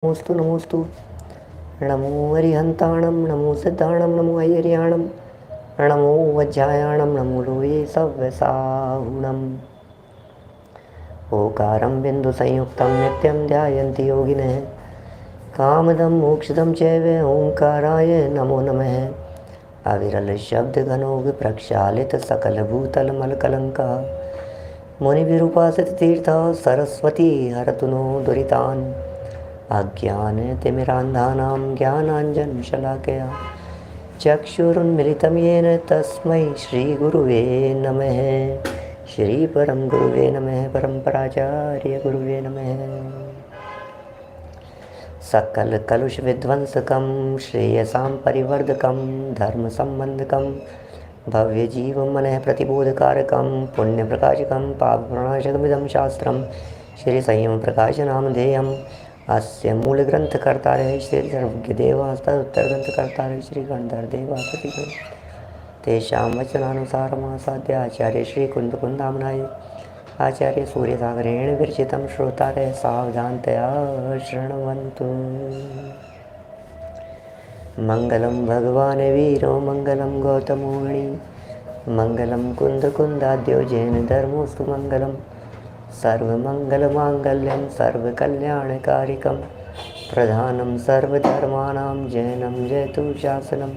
नमोस्तु नमोस्तु। नमो अरिहंताणं नमो सिद्धाणं नमो ऐर्याणं नमो वज्रायाणं नमो लोये सव्यसाहुणम्। ओकारं बिन्दुसंयुक्तं नित्यं ध्यायन्ति योगिनः। कामदं मोक्षदं चैव ओंकाराय नमो नमः। अविरलशब्दघनो विप्रक्षालितसकलभूतलमलकलङ्कः। मुनिभिरुपासिततीर्थः सरस्वती हरतु नो दुरितान्। अज्ञानतिमिरान्धानां ज्ञानाञ्जनशलाकया चक्षुरुन्मिलितं येन तस्मै श्रीगुरुवे नमः। श्रीपरं गुरुवे नमः। परम्पराचार्यगुरुवे नमः। सकलकलुषविध्वंसकं श्रेयसां परिवर्धकं धर्मसम्बन्धकं भव्यजीवमनः प्रतिबोधकारकं पुण्यप्रकाशकं पापप्रणाशकमिदं शास्त्रं श्रीसंयमप्रकाशनामधेयम्। अस्य मूलग्रंथकर्तारः श्री सर्वज्ञदेवास्तदुत्तरग्रंथकर्तारः श्री गणधरदेवासति तेषां वचनानुसारमासाद्य आचार्य श्री कुन्दकुन्दामनाय आचार्य सूर्यसागरेण विरचितं श्रोतारः सावधानतया शृण्वन्तु। मंगलं भगवान् वीरो मंगलं गौतमो मुनि मंगलं कुन्दकुन्दाद्यो जैन धर्मोऽस्तु मंगलम्। सर्वमंगलमांगल्यं सर्वकल्याणकारिकं प्रधानं सर्वधर्माणां जैनं जयतु शासनं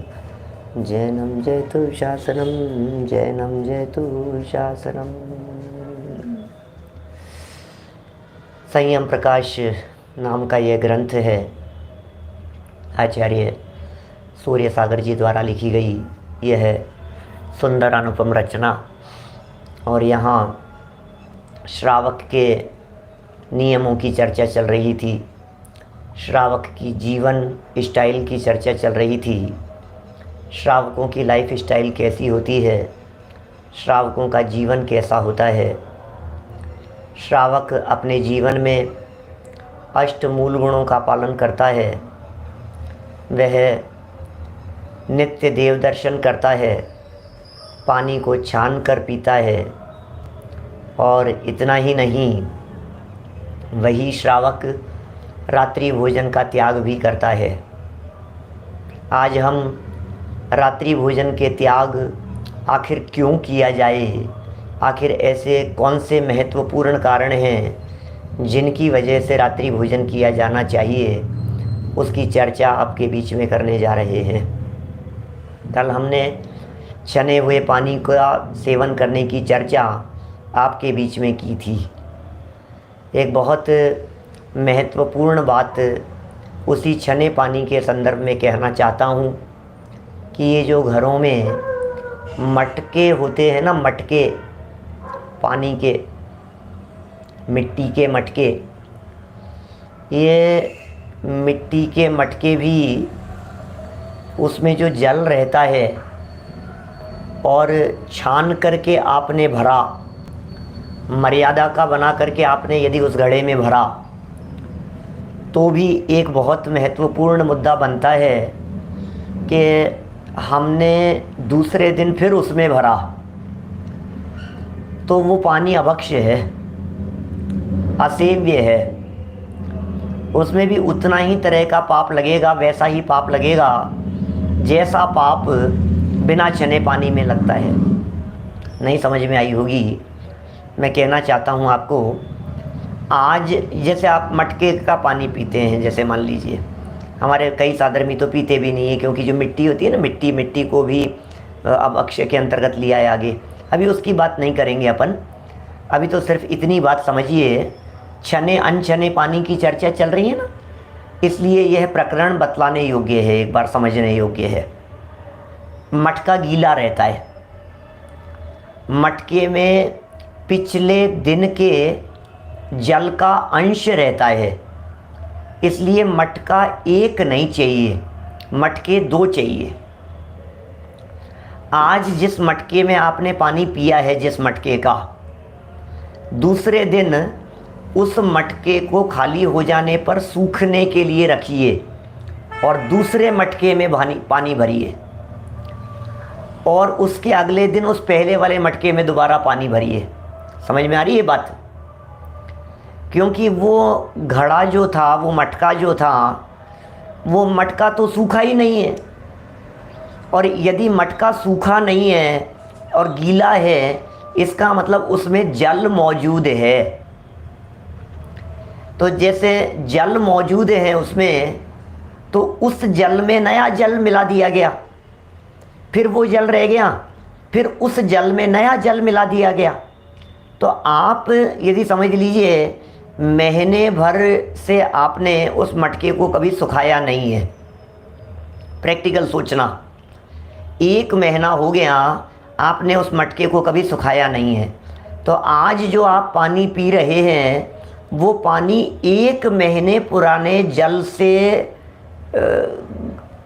जैनं जयतु शासनं जैनं जयतु शासनं। संयम प्रकाश नाम का यह ग्रंथ है, आचार्य सूर्य सागर जी द्वारा लिखी गई यह सुंदर अनुपम रचना। और यहाँ श्रावक के नियमों की चर्चा चल रही थी, श्रावक की जीवन स्टाइल की चर्चा चल रही थी। श्रावकों की लाइफ स्टाइल कैसी होती है, श्रावकों का जीवन कैसा होता है। श्रावक अपने जीवन में अष्ट मूल गुणों का पालन करता है। वह नित्य देव दर्शन करता है, पानी को छान कर पीता है। और इतना ही नहीं, वही श्रावक रात्रि भोजन का त्याग भी करता है। आज हम रात्रि भोजन के त्याग आखिर क्यों किया जाए, आखिर ऐसे कौन से महत्वपूर्ण कारण हैं जिनकी वजह से रात्रि भोजन किया जाना चाहिए, उसकी चर्चा आपके बीच में करने जा रहे हैं। कल हमने छने हुए पानी का सेवन करने की चर्चा आपके बीच में की थी। एक बहुत महत्वपूर्ण बात उसी छने पानी के संदर्भ में कहना चाहता हूँ कि ये जो घरों में मटके होते हैं ना, मटके पानी के, मिट्टी के मटके, ये मिट्टी के मटके भी उसमें जो जल रहता है और छान करके आपने भरा, मर्यादा का बना करके आपने यदि उस घड़े में भरा, तो भी एक बहुत महत्वपूर्ण मुद्दा बनता है कि हमने दूसरे दिन फिर उसमें भरा तो वो पानी अभक्ष्य है, असेव्य है। उसमें भी उतना ही तरह का पाप लगेगा, वैसा ही पाप लगेगा जैसा पाप बिना छने पानी में लगता है। नहीं समझ में आई होगी। मैं कहना चाहता हूँ आपको, आज जैसे आप मटके का पानी पीते हैं, जैसे मान लीजिए हमारे कई साधर्मी तो पीते भी नहीं है, क्योंकि जो मिट्टी होती है ना, मिट्टी को भी अब अक्षय के अंतर्गत लिया है आगे। अभी उसकी बात नहीं करेंगे अपन, अभी तो सिर्फ इतनी बात समझिए, छने अनछने पानी की चर्चा चल रही है ना, इसलिए यह प्रकरण बतलाने योग्य है, एक बार समझने योग्य है। मटका गीला रहता है, मटके में पिछले दिन के जल का अंश रहता है, इसलिए मटका एक नहीं चाहिए, मटके दो चाहिए। आज जिस मटके में आपने पानी पिया है, जिस मटके का, दूसरे दिन उस मटके को खाली हो जाने पर सूखने के लिए रखिए और दूसरे मटके में पानी भरिए, और उसके अगले दिन उस पहले वाले मटके में दोबारा पानी भरिए। समझ में आ रही है बात? क्योंकि वो घड़ा जो था, वो मटका जो था, वो मटका तो सूखा ही नहीं है। और यदि मटका सूखा नहीं है और गीला है, इसका मतलब उसमें जल मौजूद है। तो जैसे जल मौजूद है उसमें, तो उस जल में नया जल मिला दिया गया, फिर वो जल रह गया, फिर उस जल में नया जल मिला दिया गया। तो आप यदि समझ लीजिए, महीने भर से आपने उस मटके को कभी सुखाया नहीं है। प्रैक्टिकल सोचना, 1 महीना हो गया आपने उस मटके को कभी सुखाया नहीं है, तो आज जो आप पानी पी रहे हैं वो पानी 1 महीने पुराने जल से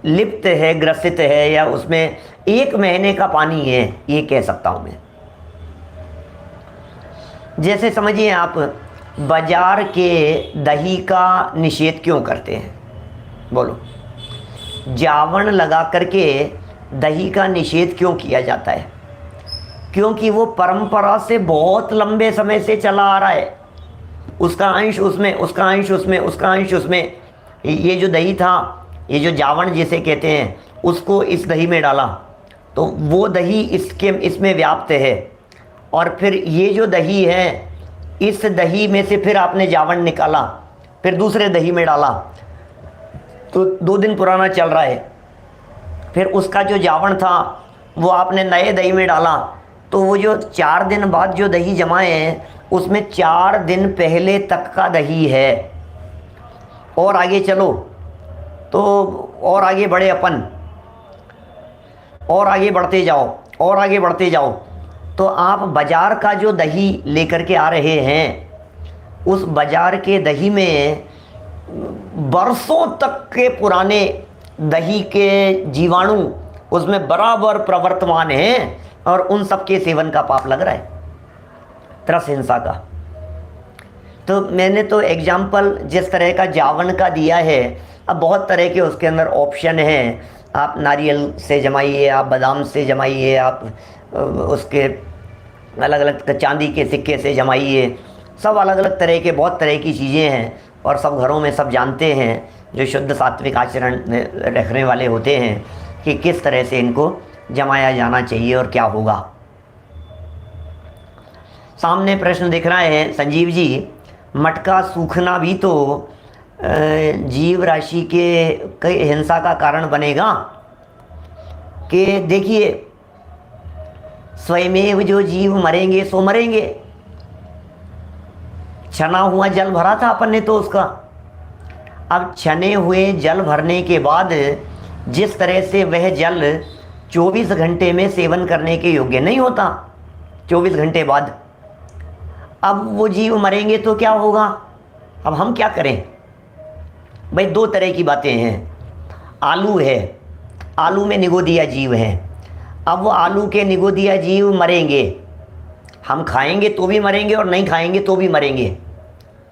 लिप्त है, ग्रसित है, या उसमें 1 महीने का पानी है, ये कह सकता हूँ मैं। जैसे समझिए, आप बाजार के दही का निषेध क्यों करते हैं? बोलो, जावण लगा करके दही का निषेध क्यों किया जाता है? क्योंकि वो परंपरा से बहुत लंबे समय से चला आ रहा है। उसका अंश उसमें, उसका अंश उसमें, उसका अंश उसमें। ये जो दही था, ये जो जावण जिसे कहते हैं, उसको इस दही में डाला तो वो दही इसमें व्याप्त है। और फिर ये जो दही है, इस दही में से फिर आपने जावण निकाला, फिर दूसरे दही में डाला, तो 2 दिन पुराना चल रहा है। फिर उसका जो जावण था वो आपने नए दही में डाला, तो वो जो 4 दिन बाद जो दही जमाए हैं, उसमें 4 दिन पहले तक का दही है। और आगे चलो तो और आगे बढ़े अपन, और आगे बढ़ते जाओ, और आगे बढ़ते जाओ, तो आप बाज़ार का जो दही लेकर के आ रहे हैं, उस बाज़ार के दही में बरसों तक के पुराने दही के जीवाणु उसमें बराबर प्रवर्तमान हैं, और उन सब के सेवन का पाप लग रहा है, त्रस हिंसा का। तो मैंने तो एग्जाम्पल जिस तरह का जावन का दिया है, अब बहुत तरह के उसके अंदर ऑप्शन हैं। आप नारियल से जमाइए, आप बादाम से जमाइए, आप उसके अलग अलग चांदी के सिक्के से जमाइए, सब अलग अलग तरह के, बहुत तरह की चीज़ें हैं। और सब घरों में सब जानते हैं, जो शुद्ध सात्विक आचरण रखने वाले होते हैं, कि किस तरह से इनको जमाया जाना चाहिए और क्या होगा। सामने प्रश्न दिख रहा है संजीव जी, मटका सूखना भी तो जीव राशि के कई हिंसा का कारण बनेगा। कि देखिए, स्वयमेव जो जीव मरेंगे सो मरेंगे। छना हुआ जल भरा था अपन ने तो उसका, अब छने हुए जल भरने के बाद जिस तरह से वह जल 24 घंटे में सेवन करने के योग्य नहीं होता, 24 घंटे बाद अब वो जीव मरेंगे तो क्या होगा? अब हम क्या करें भाई? 2 तरह की बातें हैं। आलू है, आलू में निगोदिया जीव हैं। अब वो आलू के निगोदिया जीव मरेंगे, हम खाएंगे तो भी मरेंगे और नहीं खाएंगे तो भी मरेंगे।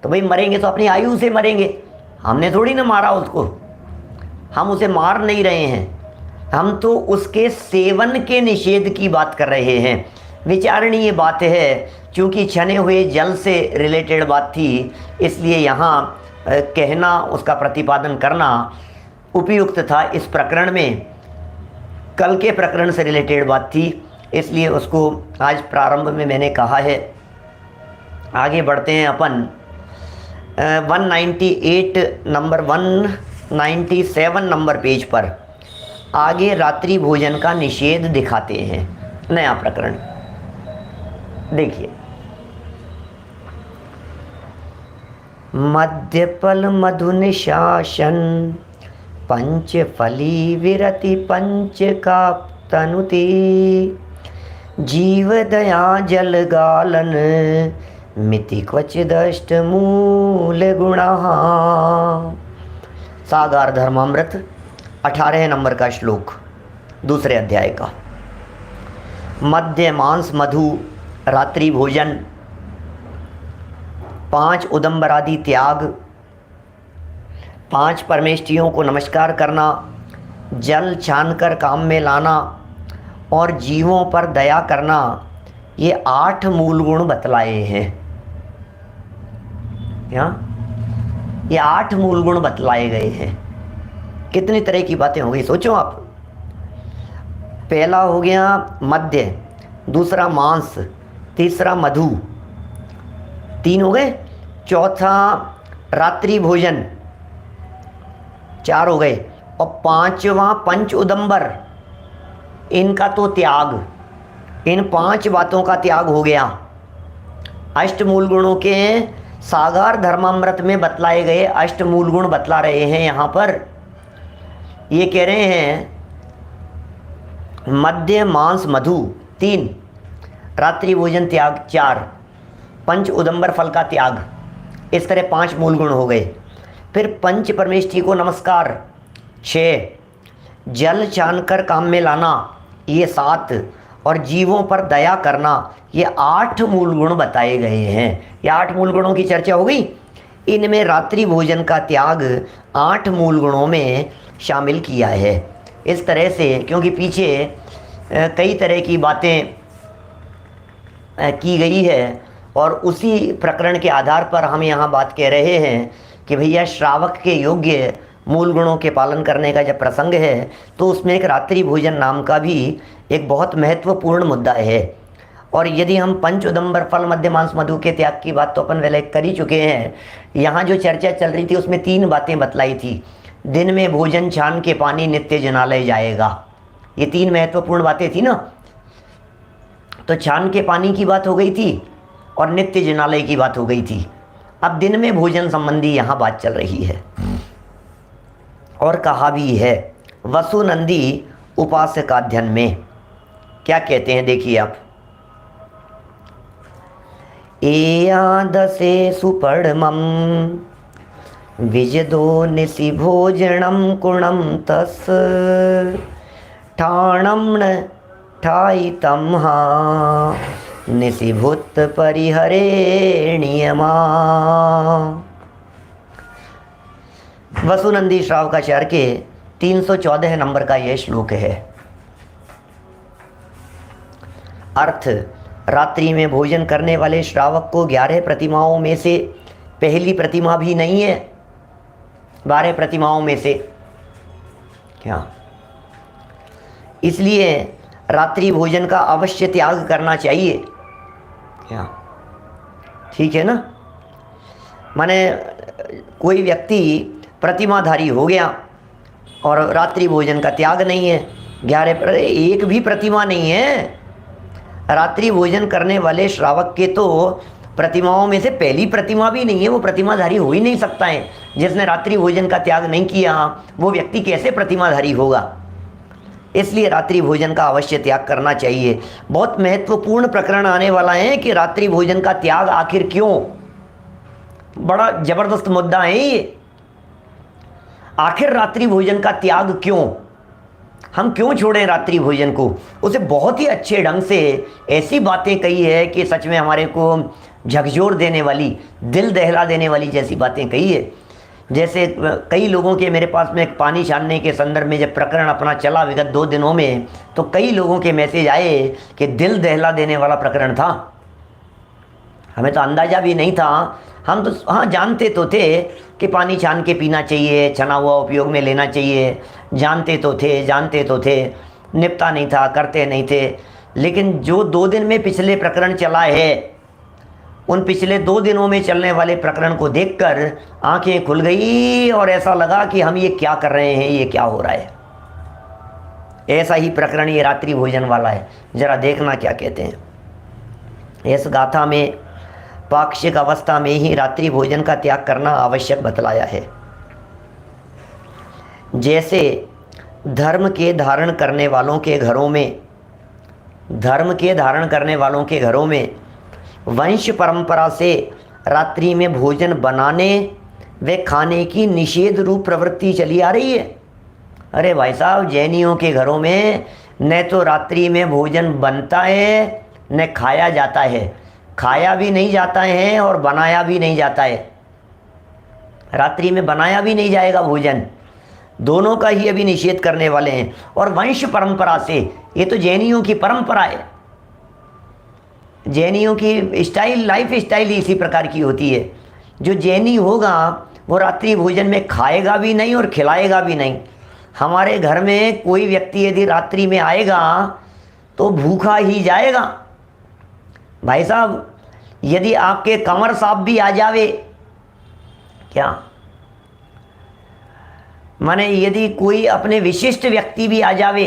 तो भाई मरेंगे तो अपनी आयु से मरेंगे, हमने थोड़ी ना मारा उसको, हम उसे मार नहीं रहे हैं, हम तो उसके सेवन के निषेध की बात कर रहे हैं। विचारणीय बात है, क्योंकि छने हुए जल से रिलेटेड बात थी, इसलिए यहाँ कहना, उसका प्रतिपादन करना उपयुक्त था। इस प्रकरण में कल के प्रकरण से रिलेटेड बात थी, इसलिए उसको आज प्रारंभ में मैंने कहा है। आगे बढ़ते हैं अपन 198 नंबर 197 नंबर पेज पर आगे रात्रि भोजन का निषेध दिखाते हैं। नया प्रकरण देखिए, मध्यपल मधु निशासन पंचफली विरति पंच का तनुति जीव दया जल गालन मिति क्वचिद अष्ट मूल गुणा। सागार धर्मामृत 18 नंबर का श्लोक, दूसरे अध्याय का। मध्य मांस मधु रात्रि भोजन, 5 उदंबरादि त्याग, 5 परमेष्टियों को नमस्कार करना, जल छानकर काम में लाना और जीवों पर दया करना, ये 8 मूल गुण बतलाए हैं। यहाँ ये 8 मूल गुण बतलाए गए हैं। कितनी तरह की बातें हो गई सोचो आप। पहला हो गया मद्य, दूसरा मांस, तीसरा मधु, 3 हो गए। चौथा रात्रि भोजन, 4 हो गए। और 5वां पंच उदंबर, इनका तो त्याग, इन 5 बातों का त्याग हो गया। अष्टमूल गुणों के सागार धर्मामृत में बतलाए गए अष्टमूल गुण बतला रहे हैं। यहाँ पर ये कह रहे हैं मद्य मांस मधु 3, रात्रि भोजन त्याग 4, पंच उदंबर फल का त्याग, इस तरह 5 मूल गुण हो गए। फिर पंच परमेष्ठी को नमस्कार 6, जल छानकर काम में लाना ये 7, और जीवों पर दया करना ये 8 मूल गुण बताए गए हैं। ये 8 मूल गुणों की चर्चा हो गई। इनमें रात्रि भोजन का त्याग 8 मूल गुणों में शामिल किया है। इस तरह से क्योंकि पीछे कई तरह की बातें की गई है और उसी प्रकरण के आधार पर हम यहाँ बात कह रहे हैं कि भैया श्रावक के योग्य मूल गुणों के पालन करने का जब प्रसंग है तो उसमें एक रात्रि भोजन नाम का भी एक बहुत महत्वपूर्ण मुद्दा है। और यदि हम पंच उदंबर फल मध्य मांस मधु के त्याग की बात तो अपन पहले कर ही चुके हैं। यहाँ जो चर्चा चल रही थी उसमें 3 बातें बतलाई थी। दिन में भोजन, छान के पानी, नित्य जनालय जाएगा, ये 3 महत्वपूर्ण बातें थी ना। तो छान के पानी की बात हो गई थी और नित्य जनालय की बात हो गई थी। अब दिन में भोजन संबंधी यहाँ बात चल रही है। और कहा भी है वसुनंदी उपासकाध्ययन में क्या कहते हैं, देखिए आप। एयादसे सुपर्णमं विजदो निशि भोजनम कुणम तस् ठाणम न ठायितं हा निशिभूत परिहरे नियमा। वसुनंदी श्रावकाचार्य के 314 नंबर का यह श्लोक है। अर्थ, रात्रि में भोजन करने वाले श्रावक को 11 प्रतिमाओं में से पहली प्रतिमा भी नहीं है, 12 प्रतिमाओं में से क्या, इसलिए रात्रि भोजन का अवश्य त्याग करना चाहिए। क्या ठीक है ना। माने कोई व्यक्ति प्रतिमाधारी हो गया और रात्रि भोजन का त्याग नहीं है, 11 एक भी प्रतिमा नहीं है। रात्रि भोजन करने वाले श्रावक के तो प्रतिमाओं में से पहली प्रतिमा भी नहीं है, वो प्रतिमाधारी हो ही नहीं सकता है। जिसने रात्रि भोजन का त्याग नहीं किया वो व्यक्ति कैसे प्रतिमाधारी होगा। इसलिए रात्रि भोजन का अवश्य त्याग करना चाहिए। बहुत महत्वपूर्ण प्रकरण आने वाला है कि रात्रि भोजन का त्याग आखिर क्यों, बड़ा जबरदस्त मुद्दा है ये। आखिर रात्रि भोजन का त्याग क्यों, हम क्यों छोड़ें रात्रि भोजन को। उसे बहुत ही अच्छे ढंग से ऐसी बातें कही है कि सच में हमारे को झकझोर देने वाली, दिल दहला देने वाली जैसी बातें कही है। जैसे कई लोगों के मेरे पास में पानी छानने के संदर्भ में जब प्रकरण अपना चला विगत 2 दिनों में, तो कई लोगों के मैसेज आए कि दिल दहला देने वाला प्रकरण था। हमें तो अंदाज़ा भी नहीं था। हम तो हाँ जानते तो थे कि पानी छान के पीना चाहिए, छना हुआ उपयोग में लेना चाहिए, जानते तो थे, निपटा नहीं था, करते नहीं थे। लेकिन जो 2 दिन में पिछले प्रकरण चला है, उन पिछले 2 दिनों में चलने वाले प्रकरण को देखकर आंखें खुल गई और ऐसा लगा कि हम ये क्या कर रहे हैं, ये क्या हो रहा है। ऐसा ही प्रकरण ये रात्रि भोजन वाला है। जरा देखना क्या कहते हैं। इस गाथा में पाक्षिक अवस्था में ही रात्रि भोजन का त्याग करना आवश्यक बतलाया है। जैसे धर्म के धारण करने वालों के घरों में वंश परंपरा से रात्रि में भोजन बनाने व खाने की निषेध रूप प्रवृत्ति चली आ रही है। अरे भाई साहब, जैनियों के घरों में न तो रात्रि में भोजन बनता है न खाया जाता है। खाया भी नहीं जाता है और बनाया भी नहीं जाता है। रात्रि में बनाया भी नहीं जाएगा भोजन, दोनों का ही अभी निषेध करने वाले हैं। और वंश परंपरा से, ये तो जैनियों की परंपरा है। जैनियों की स्टाइल, लाइफ स्टाइल ही इसी प्रकार की होती है जो जैनी होगा वो रात्रि भोजन में खाएगा भी नहीं और खिलाएगा भी नहीं। हमारे घर में कोई व्यक्ति यदि रात्रि में आएगा तो भूखा ही जाएगा। भाई साहब, यदि आपके कंवर साहब भी आ जावे, क्या माने यदि कोई अपने विशिष्ट व्यक्ति भी आ जावे,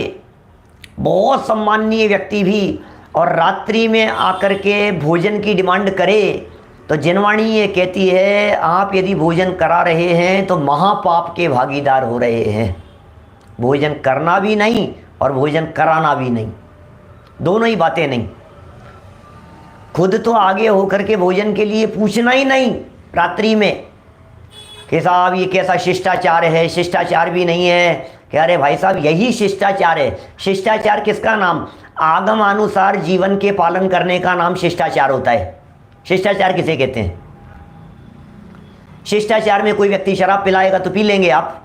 बहुत सम्माननीय व्यक्ति भी, और रात्रि में आकर के भोजन की डिमांड करे, तो जिनवाणी ये कहती है आप यदि भोजन करा रहे हैं तो महापाप के भागीदार हो रहे हैं। भोजन करना भी नहीं और भोजन कराना भी नहीं, दोनों ही बातें नहीं। खुद तो आगे होकर के भोजन के लिए पूछना ही नहीं रात्रि में कि साहब ये कैसा शिष्टाचार है, शिष्टाचार भी नहीं है। कह रहे भाई साहब यही शिष्टाचार है। शिष्टाचार किसका नाम? आगम अनुसार जीवन के पालन करने का नाम शिष्टाचार होता है। शिष्टाचार किसे कहते हैं? शिष्टाचार में कोई व्यक्ति शराब पिलाएगा तो पी लेंगे आप?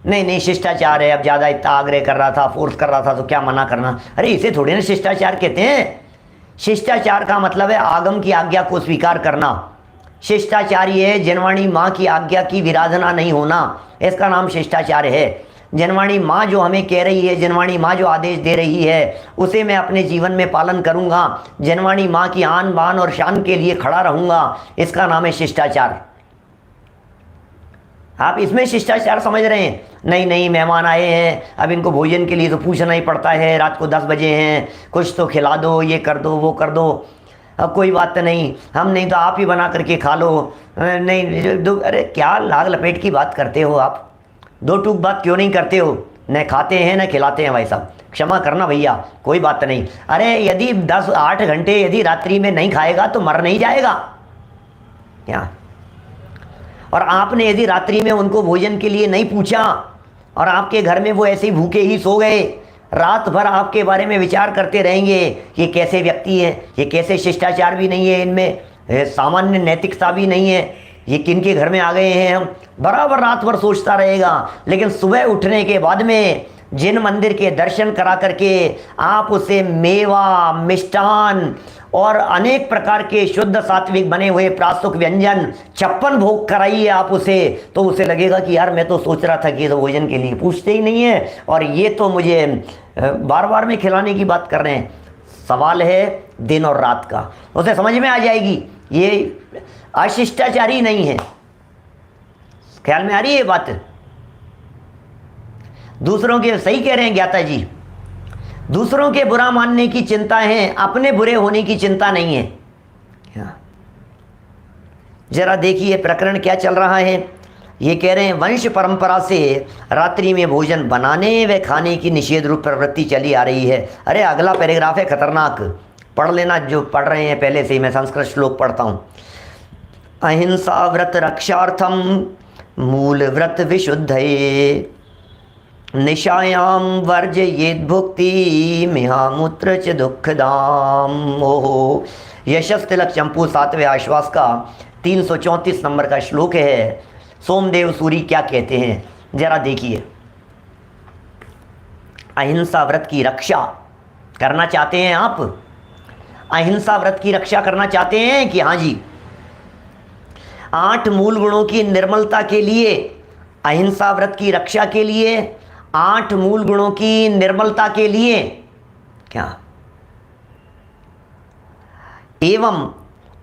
नहीं नहीं, शिष्टाचार है। अब ज़्यादा इतना आग्रह कर रहा था, फोर्स कर रहा था तो क्या मना करना। अरे इसे थोड़ी ना शिष्टाचार कहते हैं। शिष्टाचार का मतलब है आगम की आज्ञा को स्वीकार करना। शिष्टाचार ये है जनवाणी माँ की आज्ञा की विराधना नहीं होना, इसका नाम शिष्टाचार है। जनवाणी माँ जो हमें कह रही है, जनवाणी माँ जो आदेश दे रही है, उसे मैं अपने जीवन में पालन करूँगा। जनवाणी माँ की आन बान और शान के लिए खड़ा रहूँगा, इसका नाम है शिष्टाचार। आप इसमें शिष्टाचार समझ रहे हैं? नहीं नहीं, मेहमान आए हैं, अब इनको भोजन के लिए तो पूछना ही पड़ता है। रात को 10 बजे हैं, कुछ तो खिला दो, ये कर दो, वो कर दो। अब कोई बात नहीं, हम नहीं तो आप ही बना करके खा लो। नहीं, अरे क्या लाग लपेट की बात करते हो आप? दो टूक बात क्यों नहीं करते हो? न खाते हैं न खिलाते हैं भाई साहब, क्षमा करना भैया, कोई बात नहीं। अरे यदि 8 घंटे यदि रात्रि में नहीं खाएगा तो मर नहीं जाएगा क्या? और आपने यदि रात्रि में उनको भोजन के लिए नहीं पूछा और आपके घर में वो ऐसे ही भूखे ही सो गए, रात भर आपके बारे में विचार करते रहेंगे, ये कैसे व्यक्ति है, ये कैसे शिष्टाचार भी नहीं है इनमें, सामान्य नैतिकता भी नहीं है, ये किन के घर में आ गए हैं हम, बराबर रात भर सोचता रहेगा। लेकिन सुबह उठने के बाद में जिन मंदिर के दर्शन करा करके आप उसे मेवा, मिष्टान और अनेक प्रकार के शुद्ध सात्विक बने हुए प्रासुक व्यंजन 56 भोग कराइए आप उसे, तो उसे लगेगा कि यार मैं तो सोच रहा था कि ये तो भोजन के लिए पूछते ही नहीं है और ये तो मुझे बार बार में खिलाने की बात कर रहे हैं। सवाल है दिन और रात का, उसे समझ में आ जाएगी ये अशिष्टाचारी नहीं है। ख्याल में आ रही है ये बात? दूसरों के, सही कह रहे हैं ज्ञाता जी, दूसरों के बुरा मानने की चिंता है, अपने बुरे होने की चिंता नहीं है। क्या जरा देखिए प्रकरण क्या चल रहा है। ये कह रहे हैं वंश परंपरा से रात्रि में भोजन बनाने व खाने की निषेध रूप प्रवृत्ति चली आ रही है। अरे अगला पैराग्राफ है खतरनाक, पढ़ लेना जो पढ़ रहे हैं पहले से ही। मैं संस्कृत श्लोक पढ़ता हूँ। अहिंसा व्रत रक्षार्थम मूल व्रत विशुद्धये निशायाम वर्जयेद भुक्ति मिहामूत्र च दुखदाम। ओहो, यशस तिलक चंपू 7वें आश्वास का 334 नंबर का श्लोक है। सोमदेव सूरी क्या कहते हैं जरा देखिए। अहिंसा व्रत की रक्षा करना चाहते हैं आप? अहिंसा व्रत की रक्षा करना चाहते हैं कि हाँ जी? 8 मूल गुणों की निर्मलता के लिए, अहिंसा व्रत की रक्षा के लिए, 8 मूल गुणों की निर्मलता के लिए क्या एवं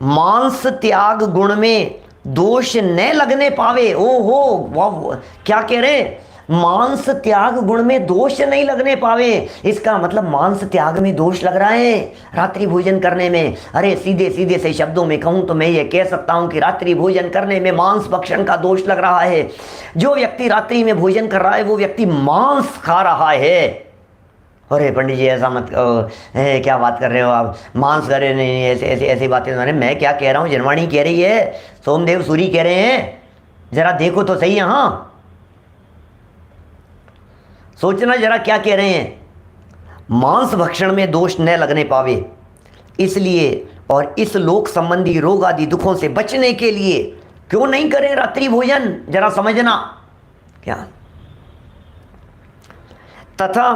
मांस त्याग गुण में दोष न लगने पावे। ओहो वाह, क्या कह रहे? मांस त्याग गुण में दोष नहीं लगने पावे। इसका मतलब मांस त्याग में दोष लग रहा है रात्रि भोजन करने में। अरे सीधे सीधे से शब्दों में कहूं तो मैं ये कह सकता हूं कि रात्रि भोजन करने में मांस भक्षण का दोष लग रहा है। जो व्यक्ति रात्रि में भोजन कर रहा है वो व्यक्ति मांस खा रहा है। अरे पंडित जी ऐसा मत क्या बात कर रहे हो आप, मांस कर रहे नहीं, ऐसे ऐसे ऐसी बातें। मैंने मैं क्या कह रहा हूँ, जनवाणी कह रही है, सोमदेव सूरी कह रहे हैं, जरा देखो तो सही। यहाँ सोचना जरा क्या कह रहे हैं। मांस भक्षण में दोष न लगने पावे इसलिए और इस लोक संबंधी रोग आदि दुखों से बचने के लिए क्यों नहीं करें रात्रि भोजन, जरा समझना क्या। तथा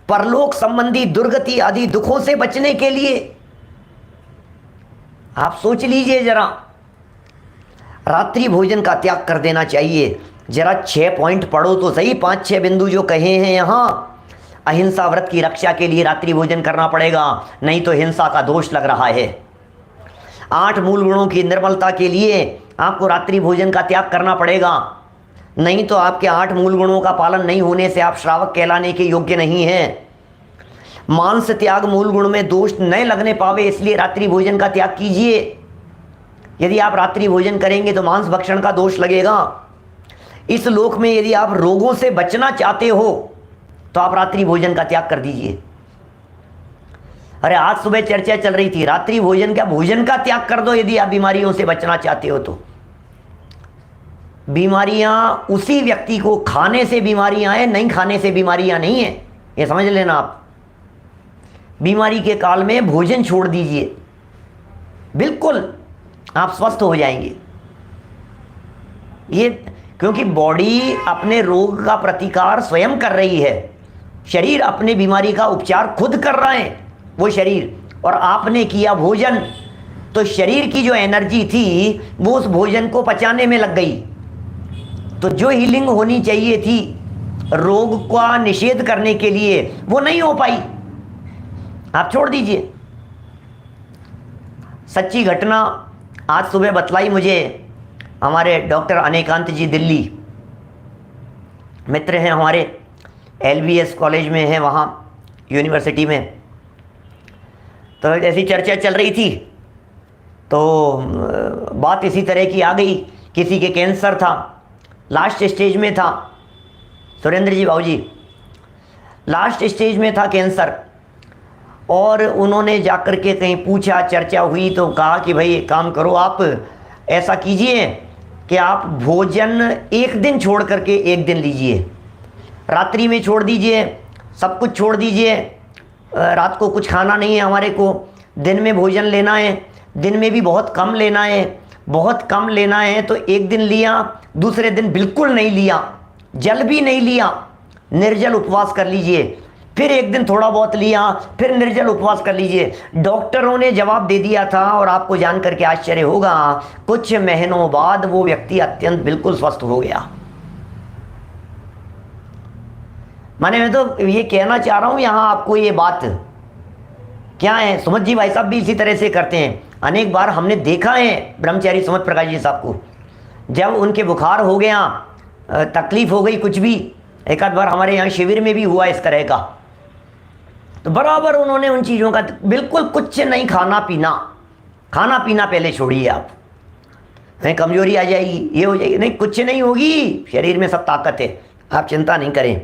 परलोक संबंधी दुर्गति आदि दुखों से बचने के लिए आप सोच लीजिए जरा। रात्रि भोजन का त्याग कर देना चाहिए। जरा 6 पॉइंट पढ़ो तो सही, 5-6 बिंदु जो कहे हैं यहाँ। अहिंसा व्रत की रक्षा के लिए रात्रि भोजन करना पड़ेगा, नहीं तो हिंसा का दोष लग रहा है। 8 मूल गुणों की निर्मलता के लिए आपको रात्रि भोजन का त्याग करना पड़ेगा, नहीं तो आपके 8 मूल गुणों का पालन नहीं होने से आप श्रावक कहलाने के योग्य नहीं हैं। मांस त्याग मूल गुण में दोष न लगने पावे, इसलिए रात्रि भोजन का त्याग कीजिए। यदि आप रात्रि भोजन करेंगे तो मांस भक्षण का दोष लगेगा। इस लोक में यदि आप रोगों से बचना चाहते हो तो आप रात्रि भोजन का त्याग कर दीजिए। अरे आज सुबह चर्चा चल रही थी, रात्रि भोजन क्या, भोजन का त्याग कर दो यदि आप बीमारियों से बचना चाहते हो तो। बीमारियां उसी व्यक्ति को खाने से बीमारियां हैं, नहीं खाने से बीमारियां नहीं है, ये समझ लेना आप। बीमारी के काल में भोजन छोड़ दीजिए, बिल्कुल आप स्वस्थ हो जाएंगे। ये क्योंकि बॉडी अपने रोग का प्रतिकार स्वयं कर रही है, शरीर अपने बीमारी का उपचार खुद कर रहा है वो शरीर, और आपने किया भोजन, तो शरीर की जो एनर्जी थी वो उस भोजन को पचाने में लग गई। तो जो हीलिंग होनी चाहिए थी रोग का निषेध करने के लिए वो नहीं हो पाई, आप छोड़ दीजिए। सच्ची घटना आज सुबह बतलाई मुझे हमारे डॉक्टर अनेकांत जी, दिल्ली मित्र हैं हमारे, LBS कॉलेज में हैं वहाँ यूनिवर्सिटी में। तो ऐसी चर्चा चल रही थी तो बात इसी तरह की आ गई, किसी के कैंसर था, लास्ट स्टेज में था, सुरेंद्र जी बाबूजी लास्ट स्टेज में था कैंसर, और उन्होंने जाकर के कहीं पूछा, चर्चा हुई तो कहा कि भाई एक काम करो, आप ऐसा कीजिए कि आप भोजन एक दिन छोड़ करके एक दिन लीजिए, रात्रि में छोड़ दीजिए, सब कुछ छोड़ दीजिए, रात को कुछ खाना नहीं है हमारे को, दिन में भोजन लेना है, दिन में भी बहुत कम लेना है, बहुत कम लेना है। तो एक दिन लिया, दूसरे दिन बिल्कुल नहीं लिया, जल भी नहीं लिया, निर्जल उपवास कर लीजिए, फिर एक दिन थोड़ा बहुत लिया, फिर निर्जल उपवास कर लीजिए। डॉक्टरों ने जवाब दे दिया था, और आपको जान करके आश्चर्य होगा, कुछ महीनों बाद वो व्यक्ति अत्यंत बिल्कुल स्वस्थ हो गया। माने मैं तो ये कहना चाह रहा हूं यहां आपको, ये बात क्या है, सुमत जी भाई साहब भी इसी तरह से करते हैं। अनेक बार हमने देखा है ब्रह्मचारी सुमत प्रकाश जी साहब को, जब उनके बुखार हो गया, तकलीफ हो गई कुछ भी, एक आध बार हमारे यहाँ शिविर में भी हुआ इस तरह का, तो बराबर उन्होंने उन चीज़ों का बिल्कुल कुछ नहीं, खाना पीना, खाना पीना पहले छोड़िए आप, नहीं कमजोरी आ जाएगी, ये हो जाएगी, नहीं कुछ नहीं होगी, शरीर में सब ताकत है, आप चिंता नहीं करें।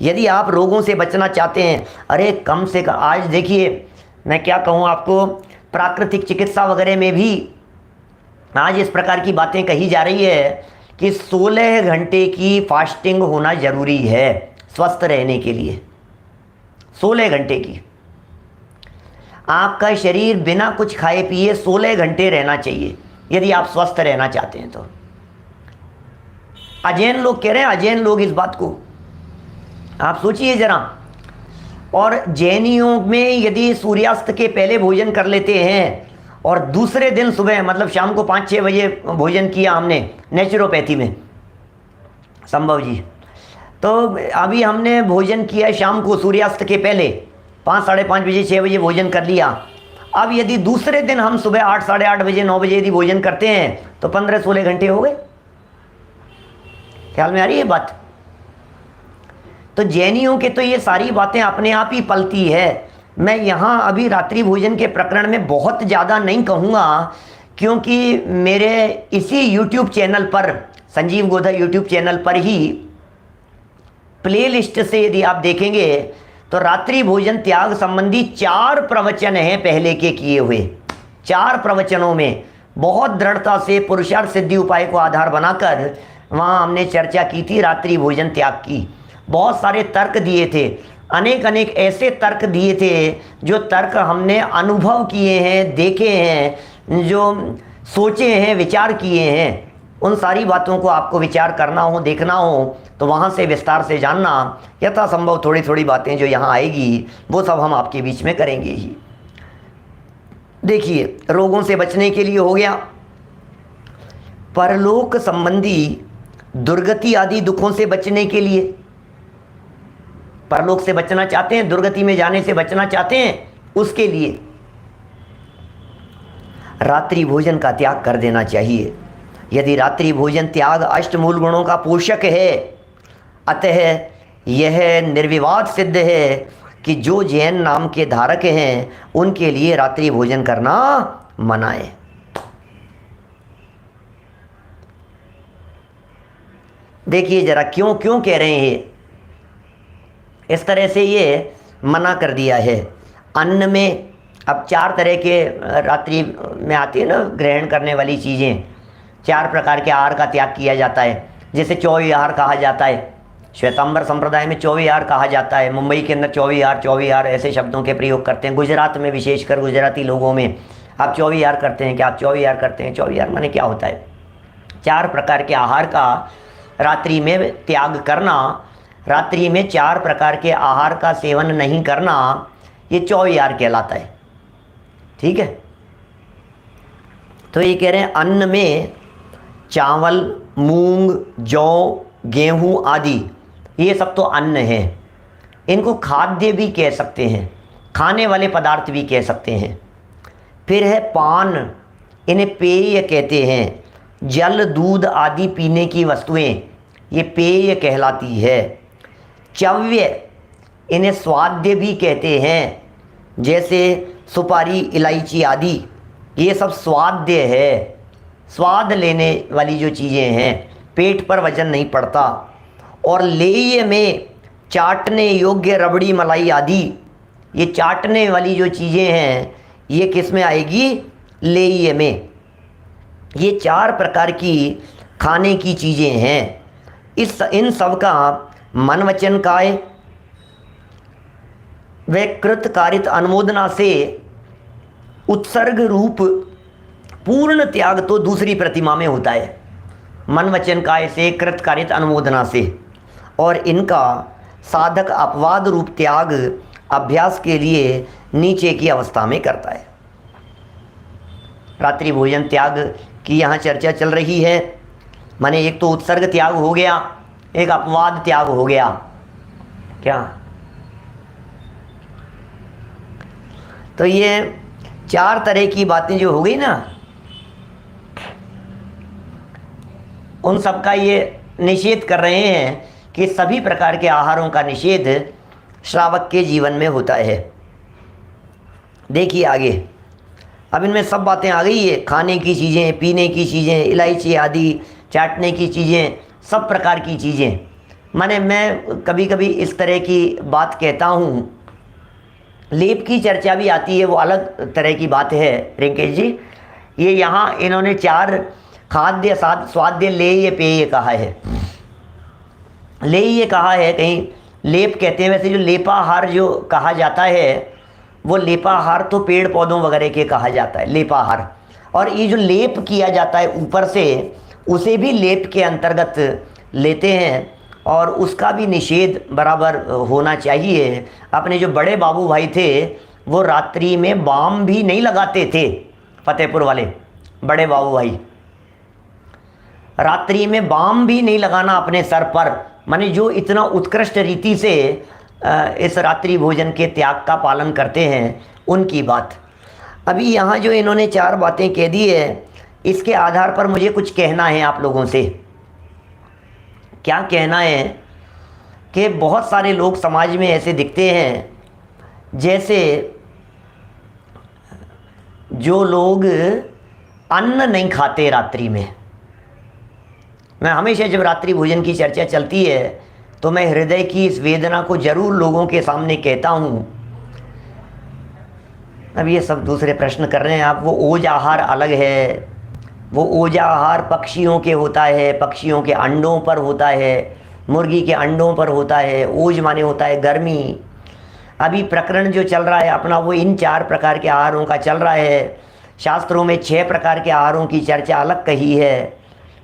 यदि आप रोगों से बचना चाहते हैं, अरे कम से कम आज देखिए मैं क्या कहूँ आपको, प्राकृतिक चिकित्सा वगैरह में भी आज इस प्रकार की बातें कही जा रही है कि 16 घंटे की फास्टिंग होना ज़रूरी है स्वस्थ रहने के लिए। 16 घंटे की, आपका शरीर बिना कुछ खाए पिए 16 घंटे रहना चाहिए यदि आप स्वस्थ रहना चाहते हैं तो। अजैन लोग कह रहे हैं, अजैन लोग इस बात को आप सोचिए जरा। और जैनियों में यदि सूर्यास्त के पहले भोजन कर लेते हैं और दूसरे दिन सुबह मतलब शाम को 5-6 बजे भोजन किया हमने नेचुरोपैथी में, संभव जी, तो अभी हमने भोजन किया शाम को सूर्यास्त के पहले 5-5:30 बजे 6 बजे भोजन कर लिया। अब यदि दूसरे दिन हम सुबह 8-8:30 बजे 9 बजे यदि भोजन करते हैं तो 15-16 घंटे हो गए। ख्याल में आ रही है बात? तो जैनियों के तो ये सारी बातें अपने आप ही पलती है। मैं यहाँ अभी रात्रि भोजन के प्रकरण में बहुत ज़्यादा नहीं कहूँगा, क्योंकि मेरे इसी YouTube चैनल पर, संजीव गोधा YouTube चैनल पर ही प्लेलिस्ट से यदि आप देखेंगे तो रात्रि भोजन त्याग संबंधी 4 प्रवचन हैं पहले के किए हुए। 4 प्रवचनों में बहुत दृढ़ता से पुरुषार्थ सिद्धि उपाय को आधार बनाकर वहाँ हमने चर्चा की थी रात्रि भोजन त्याग की। बहुत सारे तर्क दिए थे, अनेक अनेक ऐसे तर्क दिए थे जो तर्क हमने अनुभव किए हैं, देखे हैं, जो सोचे हैं, विचार किए हैं। उन सारी बातों को आपको विचार करना हो, देखना हो तो वहाँ से विस्तार से जानना। यथासंभव थोड़ी थोड़ी बातें जो यहाँ आएगी वो सब हम आपके बीच में करेंगे ही। देखिए, रोगों से बचने के लिए हो गया, परलोक संबंधी दुर्गति आदि दुखों से बचने के लिए, परलोक से बचना चाहते हैं, दुर्गति में जाने से बचना चाहते हैं, उसके लिए रात्रि भोजन का त्याग कर देना चाहिए। यदि रात्रि भोजन त्याग अष्टमूल गुणों का पोषक है, अतः यह निर्विवाद सिद्ध है कि जो जैन नाम के धारक हैं उनके लिए रात्रि भोजन करना मना है। देखिए जरा क्यों क्यों कह रहे हैं इस तरह से, ये मना कर दिया है। अन्न में अब 4 तरह के रात्रि में आती है ना ग्रहण करने वाली चीज़ें, 4 प्रकार के आहार का त्याग किया जाता है, जैसे 24 आहार कहा जाता है। श्वेतांबर संप्रदाय में 24 आहार कहा जाता है, मुंबई के अंदर 24 आहार ऐसे शब्दों के प्रयोग करते हैं। गुजरात में विशेषकर गुजराती लोगों में आप 24 आहार करते हैं क्या, आप 24 आहार करते हैं। 24 आहार माने क्या होता है? 4 प्रकार के आहार का रात्रि में त्याग करना, रात्रि में 4 प्रकार के आहार का सेवन नहीं करना, ये 24 आहार कहलाता है। ठीक है, तो ये कह रहे हैं अन्न में चावल, मूंग, जौ, गेहूं आदि ये सब तो अन्न है, इनको खाद्य भी कह सकते हैं, खाने वाले पदार्थ भी कह सकते हैं। फिर है पान, इन्हें पेय कहते हैं। जल, दूध आदि पीने की वस्तुएं ये पेय कहलाती है। चव्य, इन्हें स्वाद्य भी कहते हैं, जैसे सुपारी, इलायची आदि ये सब स्वाद्य है, स्वाद लेने वाली जो चीज़ें हैं, पेट पर वजन नहीं पड़ता। और लेय में चाटने योग्य रबड़ी, मलाई आदि ये चाटने वाली जो चीज़ें हैं ये किस में आएगी? लेय में। ये 4 प्रकार की खाने की चीज़ें हैं। इन सब का मन वचन काय व कृत कारित अनुमोदना से उत्सर्ग रूप पूर्ण त्याग तो दूसरी प्रतिमा में होता है, मन वचन काय से, कृत कारित अनुमोदना से। और इनका साधक अपवाद रूप त्याग अभ्यास के लिए नीचे की अवस्था में करता है। रात्रि भोजन त्याग की यहाँ चर्चा चल रही है, माने एक तो उत्सर्ग त्याग हो गया, एक अपवाद त्याग हो गया। क्या? तो ये 4 तरह की बातें जो हो गई ना, उन सब का ये निषेध कर रहे हैं कि सभी प्रकार के आहारों का निषेध श्रावक के जीवन में होता है। देखिए आगे, अब इनमें सब बातें आ गई है, खाने की चीज़ें, पीने की चीज़ें, इलायची आदि चाटने की चीज़ें, सब प्रकार की चीज़ें। माने मैं कभी कभी इस तरह की बात कहता हूँ, लेप की चर्चा भी आती है, वो अलग तरह की बात है रिंकेश जी। ये यहाँ इन्होंने 4 खाद्य, स्वाद्य, लेय, पेय कहा है। लेय कहा है, कहीं लेप कहते हैं, वैसे जो लेपाहार जो कहा जाता है वो लेपाहार तो पेड़ पौधों वगैरह के कहा जाता है लेपाहार, और ये जो लेप किया जाता है ऊपर से, उसे भी लेप के अंतर्गत लेते हैं, और उसका भी निषेध बराबर होना चाहिए। अपने जो बड़े बाबू भाई थे वो रात्रि में बाम भी नहीं लगाते थे, फतेहपुर वाले बड़े बाबू भाई रात्रि में बाम भी नहीं लगाना अपने सर पर, माने जो इतना उत्कृष्ट रीति से इस रात्रि भोजन के त्याग का पालन करते हैं उनकी बात। अभी यहाँ जो इन्होंने 4 बातें कह दी है, इसके आधार पर मुझे कुछ कहना है आप लोगों से। क्या कहना है कि बहुत सारे लोग समाज में ऐसे दिखते हैं जैसे जो लोग अन्न नहीं खाते रात्रि में। मैं हमेशा जब रात्रि भोजन की चर्चा चलती है तो मैं हृदय की इस वेदना को जरूर लोगों के सामने कहता हूँ। अब ये सब दूसरे प्रश्न कर रहे हैं आप, वो ओज आहार अलग है, वो ओज आहार पक्षियों के होता है, पक्षियों के अंडों पर होता है, मुर्गी के अंडों पर होता है। ओज माने होता है गर्मी। अभी प्रकरण जो चल रहा है अपना वो इन 4 प्रकार के आहारों का चल रहा है। शास्त्रों में 6 प्रकार के आहारों की चर्चा अलग कही है।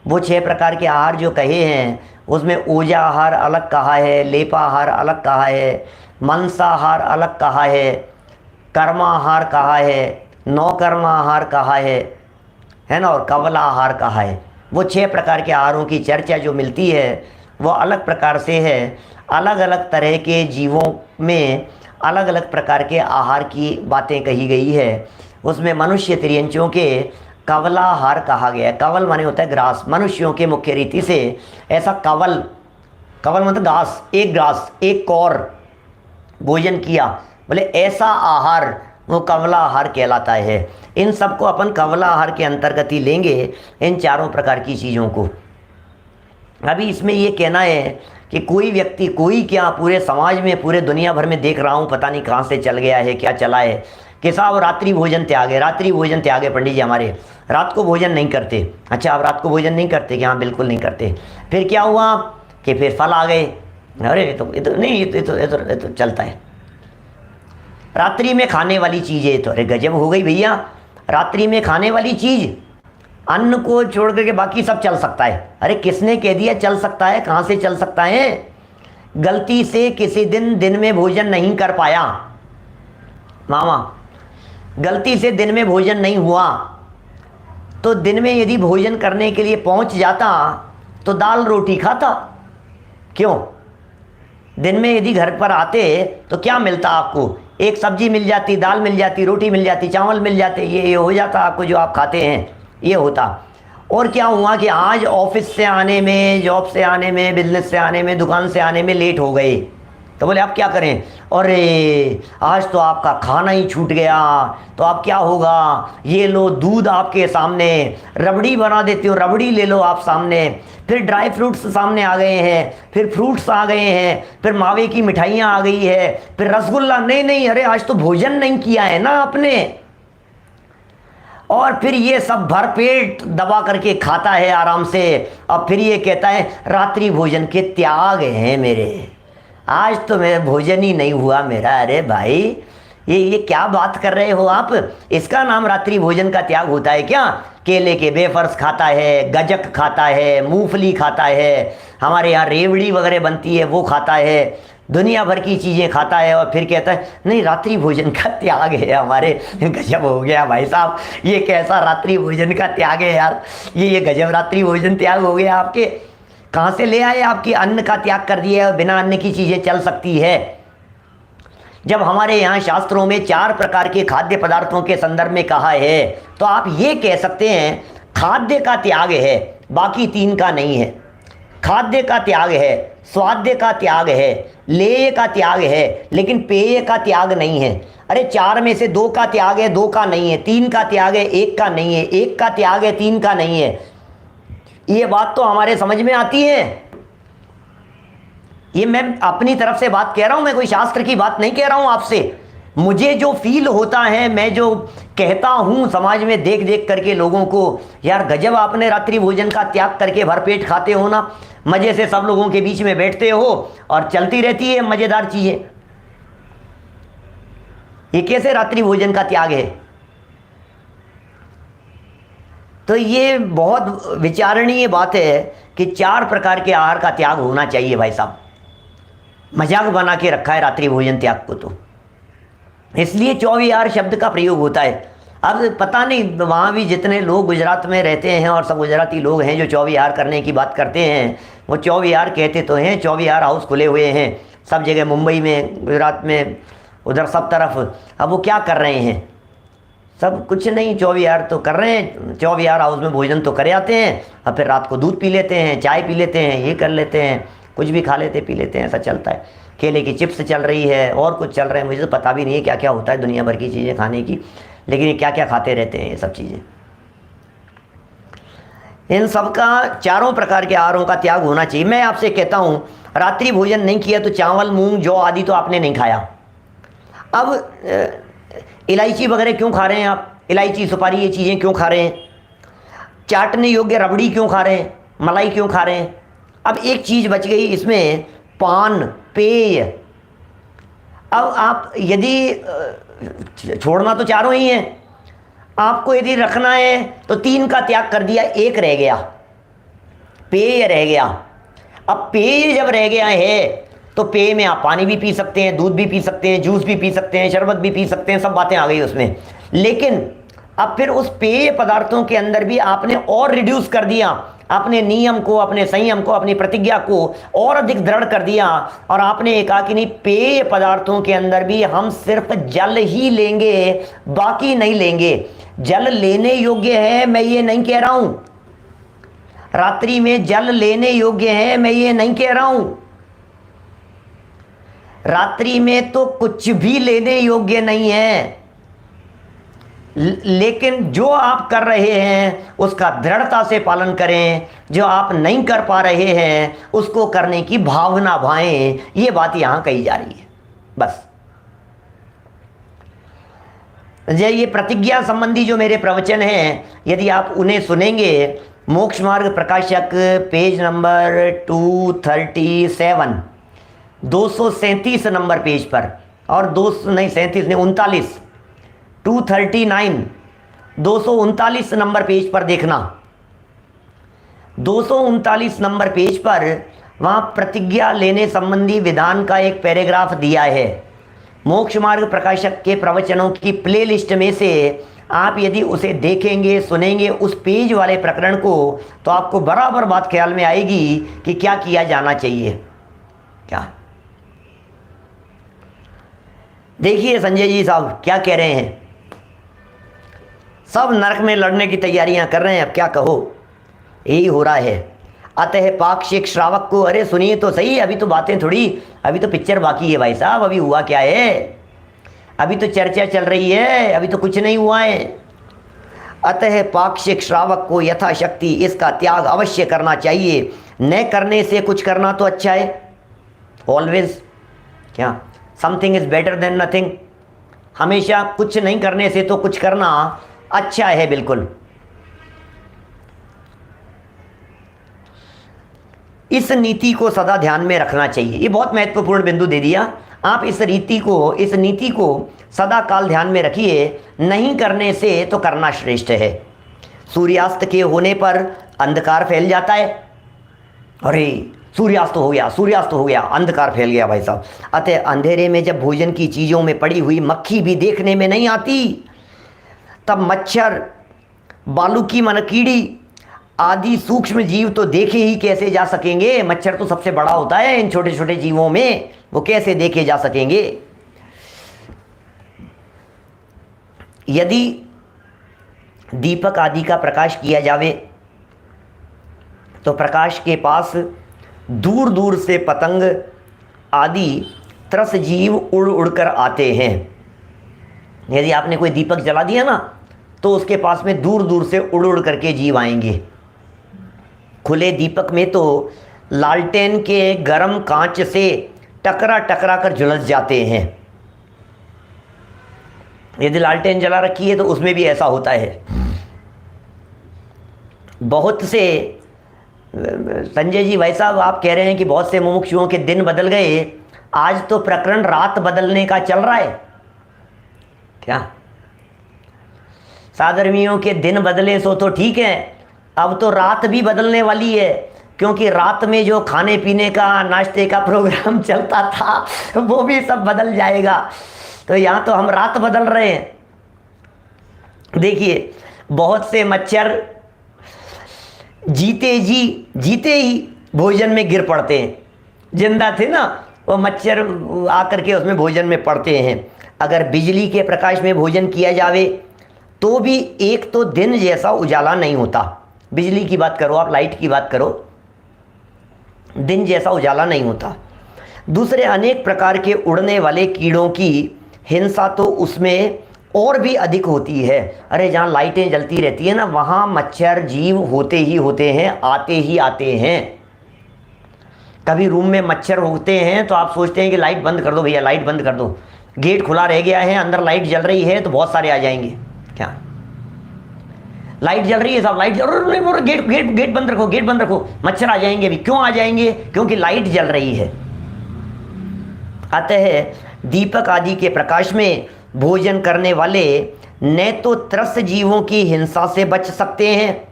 वो 6 प्रकार के आहार जो कहे हैं उसमें ओजाहार अलग कहा है, लेपाहार अलग कहा है, मंसाहार अलग कहा है, कर्माहार कहा है, नौकर्माहार कहा है ना, और कवलाहार कहा है। वो 6 प्रकार के आहारों की चर्चा जो मिलती है वो अलग प्रकार से है। अलग अलग तरह के जीवों में अलग अलग प्रकार के आहार की बातें कही गई है। उसमें मनुष्य तिर्यंचों के कवलाहार कहा गया है। कवल माने होता है ग्रास। मनुष्यों के मुख्य रीति से ऐसा कवल, कवल मतलब घास, एक ग्रास, एक कौर भोजन किया, बोले ऐसा आहार वो कवला आहार कहलाता है। इन सबको अपन कवला आहार के अंतर्गत ही लेंगे, इन चारों प्रकार की चीज़ों को। अभी इसमें ये कहना है कि कोई व्यक्ति, कोई क्या, पूरे समाज में, पूरे दुनिया भर में देख रहा हूँ, पता नहीं कहाँ से चल गया है, क्या चला है कि साहब रात्रि भोजन त्यागे, रात्रि भोजन त्यागे। पंडित जी हमारे रात को भोजन नहीं करते। अच्छा, आप रात को भोजन नहीं करते? कि हाँ बिल्कुल नहीं करते। फिर क्या हुआ कि फिर फल आ गए। अरे ये तो नहीं, ये तो चलता है। रात्रि में खाने वाली चीज़ें तो अरे गजब हो गई भैया। रात्रि में खाने वाली चीज़, अन्न को छोड़ करके बाकी सब चल सकता है। अरे किसने कह दिया चल सकता है? कहाँ से चल सकता है? गलती से किसी दिन में भोजन नहीं कर पाया मामा, गलती से दिन में भोजन नहीं हुआ, तो दिन में यदि भोजन करने के लिए पहुंच जाता तो दाल रोटी खाता। क्यों? दिन में यदि घर पर आते तो क्या मिलता आपको? एक सब्जी मिल जाती, दाल मिल जाती, रोटी मिल जाती, चावल मिल जाते, ये हो जाता आपको जो आप खाते हैं, ये होता। और क्या हुआ कि आज ऑफिस से आने में, जॉब से आने में, बिजनेस से आने में, दुकान से आने में लेट हो गए, तो बोले अब क्या करें? अरे आज तो आपका खाना ही छूट गया, तो अब क्या होगा? ये लो दूध आपके सामने, रबड़ी बना देती हूँ, रबड़ी ले लो आप सामने। फिर ड्राई फ्रूट्स सामने आ गए हैं, फिर फ्रूट्स आ गए हैं, फिर मावे की मिठाइयाँ आ गई है, फिर रसगुल्ला। नहीं, अरे आज तो भोजन नहीं किया है ना आपने। और फिर ये सब भरपेट दबा करके खाता है आराम से। और फिर ये कहता है रात्रि भोजन के त्याग हैं मेरे, आज तो मेरा भोजन ही नहीं हुआ मेरा। अरे भाई ये क्या बात कर रहे हो आप? इसका नाम रात्रि भोजन का त्याग होता है क्या? केले के वेफर्स खाता है, गजक खाता है, मूंगफली खाता है, हमारे यहाँ रेवड़ी वगैरह बनती है वो खाता है, दुनिया भर की चीज़ें खाता है, और फिर कहता है नहीं रात्रि भोजन का त्याग है हमारे। गजब हो गया भाई साहब, ये कैसा रात्रि भोजन का त्याग है यार? ये गजब रात्रि भोजन त्याग हो गया आपके। कहाँ से ले आए? आपकी अन्न का त्याग कर दिया है। बिना अन्न की चीज़ें चल सकती है? जब हमारे यहाँ शास्त्रों में 4 प्रकार के खाद्य पदार्थों के संदर्भ में कहा है, तो आप ये कह सकते हैं खाद्य का त्याग है, बाकी 3 का नहीं है। खाद्य का त्याग है, स्वाद्य का त्याग है, लेय का त्याग है, लेकिन पेय का त्याग नहीं है। अरे 4 में से 2 का त्याग है, 2 का नहीं है। 3 का त्याग है, 1 का नहीं है। 1 का त्याग है, 3 का नहीं है। ये बात तो हमारे समझ में आती है। ये मैं अपनी तरफ से बात कह रहा हूं, मैं कोई शास्त्र की बात नहीं कह रहा हूं आपसे। मुझे जो फील होता है, मैं जो कहता हूं समाज में देख देख करके लोगों को, यार गजब आपने रात्रि भोजन का त्याग करके भरपेट खाते हो ना, मजे से सब लोगों के बीच में बैठते हो और चलती रहती है मजेदार चीजें। ये कैसे रात्रि भोजन का त्याग है? तो ये बहुत विचारणीय बात है कि 4 प्रकार के आहार का त्याग होना चाहिए भाई साहब। मजाक बना के रखा है रात्रि भोजन त्याग को, तो इसलिए 24 आहार शब्द का प्रयोग होता है। अब पता नहीं वहाँ भी जितने लोग गुजरात में रहते हैं और सब गुजराती लोग हैं जो 24 आहार करने की बात करते हैं, वो 24 आहार कहते तो हैं, 24 आहार हाउस खुले हुए हैं सब जगह, मुंबई में, गुजरात में, उधर सब तरफ। अब वो क्या कर रहे हैं? सब कुछ नहीं, 24 आहार तो कर रहे हैं। 24 आहार हाउस में भोजन तो करे आते हैं, और फिर रात को दूध पी लेते हैं, चाय पी लेते हैं, ये कर लेते हैं, कुछ भी खा लेते पी लेते हैं, ऐसा चलता है। केले की चिप्स चल रही है और कुछ चल रहा है, मुझे तो पता भी नहीं है क्या क्या होता है दुनिया भर की चीज़ें खाने की, लेकिन ये क्या क्या खाते रहते हैं ये सब चीज़ें। इन सब का 4 प्रकार के आहारों का त्याग होना चाहिए। मैं आपसे कहता हूँ रात्रि भोजन नहीं किया तो चावल, मूंग, जौ आदि तो आपने नहीं खाया। अब इलायची वगैरह क्यों खा रहे हैं आप? इलायची, सुपारी, ये चीज़ें क्यों खा रहे हैं? चाटने योग्य रबड़ी क्यों खा रहे हैं? मलाई क्यों खा रहे हैं? अब एक चीज़ बच गई इसमें, पान, पेय। अब आप यदि छोड़ना तो 4 ही हैं, आपको यदि रखना है तो 3 का त्याग कर दिया, 1 रह गया, पेय रह गया। अब पेय जब रह गया है तो पेय में आप पानी भी पी सकते हैं, दूध भी पी सकते हैं, जूस भी पी सकते हैं, शरबत भी पी सकते हैं, सब बातें आ गई उसमें। लेकिन अब फिर उस पेय पदार्थों के अंदर भी आपने और रिड्यूस कर दिया, अपने नियम को, अपने संयम को, अपनी प्रतिज्ञा को और अधिक दृढ़ कर दिया और आपने कहा कि नहीं, पेय पदार्थों के अंदर भी हम सिर्फ जल ही लेंगे, बाकी नहीं लेंगे। जल लेने योग्य है, मैं ये नहीं कह रहा हूं। रात्रि में जल लेने योग्य है, मैं ये नहीं कह रहा हूं। रात्रि में तो कुछ भी लेने योग्य नहीं है, लेकिन जो आप कर रहे हैं उसका दृढ़ता से पालन करें, जो आप नहीं कर पा रहे हैं उसको करने की भावना भाएं। ये बात यहां कही जा रही है। बस ये प्रतिज्ञा संबंधी जो मेरे प्रवचन हैं, यदि आप उन्हें सुनेंगे, मोक्ष मार्ग प्रकाशक पेज नंबर 237, 237 नंबर पेज पर, और 239 239 239 नंबर पेज पर देखना। 239 नंबर पेज पर वहाँ प्रतिज्ञा लेने संबंधी विधान का एक पैराग्राफ दिया है। मोक्ष मार्ग प्रकाशक के प्रवचनों की प्लेलिस्ट में से आप यदि उसे देखेंगे, सुनेंगे, उस पेज वाले प्रकरण को, तो आपको बराबर बात ख्याल में आएगी कि क्या किया जाना चाहिए। क्या देखिए संजय जी साहब क्या कह रहे हैं, सब नरक में लड़ने की तैयारियां कर रहे हैं, अब क्या कहो, यही हो रहा है। अतः पाक्षिक श्रावक को, अरे सुनिए तो सही, अभी तो बातें थोड़ी, अभी तो पिक्चर बाकी है भाई साहब, अभी हुआ क्या है, अभी तो चर्चा चल रही है, अभी तो कुछ नहीं हुआ है। अतः पाक्षिक श्रावक को यथाशक्ति इसका त्याग अवश्य करना चाहिए। न करने से कुछ करना तो अच्छा है, ऑलवेज, क्या something is better than nothing. हमेशा कुछ नहीं करने से तो कुछ करना अच्छा है, बिल्कुल। इस नीति को सदा ध्यान में रखना चाहिए। ये बहुत महत्वपूर्ण बिंदु दे दिया। आप इस नीति को सदा काल ध्यान में रखिए। नहीं करने से तो करना श्रेष्ठ है। सूर्यास्त के होने पर अंधकार फैल जाता है, अरे सूर्यास्त हो गया, अंधकार फैल गया भाई साहब। अतः अंधेरे में जब भोजन की चीज़ों में पड़ी हुई मक्खी भी देखने में नहीं आती, तब मच्छर, बालुकी, मनकीड़ी आदि सूक्ष्म जीव तो देखे ही कैसे जा सकेंगे। मच्छर तो सबसे बड़ा होता है इन छोटे छोटे जीवों में, वो कैसे देखे जा सकेंगे। यदि दीपक आदि का प्रकाश किया जावे तो प्रकाश के पास दूर दूर से पतंग आदि त्रस जीव उड़ उड़कर आते हैं। यदि आपने कोई दीपक जला दिया ना, तो उसके पास में दूर दूर से उड़ उड़ करके जीव आएंगे। खुले दीपक में तो लालटेन के गर्म कांच से टकरा टकरा कर झुलस जाते हैं। यदि लालटेन जला रखी है तो उसमें भी ऐसा होता है। बहुत से, संजय जी भाई साहब आप कह रहे हैं कि बहुत से मुमुक्षुओं के दिन बदल गए, आज तो प्रकरण रात बदलने का चल रहा है। क्या साधर्मियों के दिन बदले सो तो ठीक है, अब तो रात भी बदलने वाली है, क्योंकि रात में जो खाने पीने का, नाश्ते का प्रोग्राम चलता था वो भी सब बदल जाएगा। तो यहाँ तो हम रात बदल रहे हैं। देखिए बहुत से मच्छर जीते ही भोजन में गिर पड़ते हैं। जिंदा थे ना वो मच्छर आकर के उसमें भोजन में पड़ते हैं। अगर बिजली के प्रकाश में भोजन किया जावे तो भी एक तो दिन जैसा उजाला नहीं होता। बिजली की बात करो आप, लाइट की बात करो, दिन जैसा उजाला नहीं होता। दूसरे अनेक प्रकार के उड़ने वाले कीड़ों की हिंसा तो उसमें और भी अधिक होती है। अरे जहाँ लाइटें जलती रहती है ना, वहाँ मच्छर जीव होते ही होते हैं, आते ही आते हैं। कभी रूम में मच्छर होते हैं तो आप सोचते हैं कि लाइट बंद कर दो भैया, लाइट बंद कर दो, गेट खुला रह गया है, अंदर लाइट जल रही है तो बहुत सारे आ जाएंगे। क्या लाइट जल रही है साहब, लाइट जल रही है, गेट बंद रखो, गेट बंद रखो, मच्छर आ जाएंगे भी। क्यों आ जाएंगे? क्योंकि लाइट जल रही है। अतः दीपक आदि के प्रकाश में भोजन करने वाले न तो त्रस्त जीवों की हिंसा से बच सकते हैं।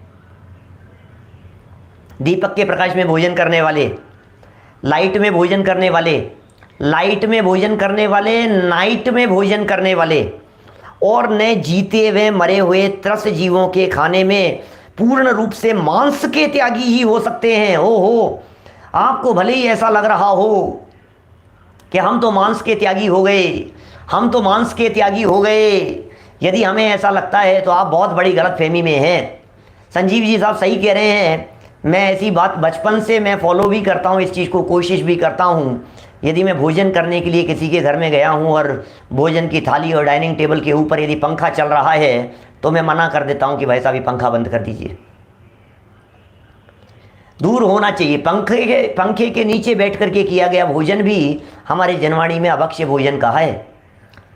दीपक के प्रकाश में भोजन करने वाले, लाइट में भोजन करने वाले, नाइट में भोजन करने वाले, और न जीते हुए मरे हुए त्रस्त जीवों के खाने में पूर्ण रूप से मांस के त्यागी ही हो सकते हैं। ओहो, आपको भले ही ऐसा लग रहा हो कि हम तो मांस के त्यागी हो गए, हम तो मांस के त्यागी हो गए, यदि हमें ऐसा लगता है तो आप बहुत बड़ी गलतफहमी में हैं। संजीव जी साहब सही कह रहे हैं। मैं ऐसी बात बचपन से मैं फॉलो भी करता हूँ, इस चीज़ को कोशिश भी करता हूँ। यदि मैं भोजन करने के लिए किसी के घर में गया हूँ और भोजन की थाली और डाइनिंग टेबल के ऊपर यदि पंखा चल रहा है तो मैं मना कर देता हूँ कि भाई साहब ये पंखा बंद कर दीजिए, दूर होना चाहिए। पंखे के नीचे बैठ करके किया गया भोजन भी हमारे जनवाणी में अभक्ष्य भोजन कहा है,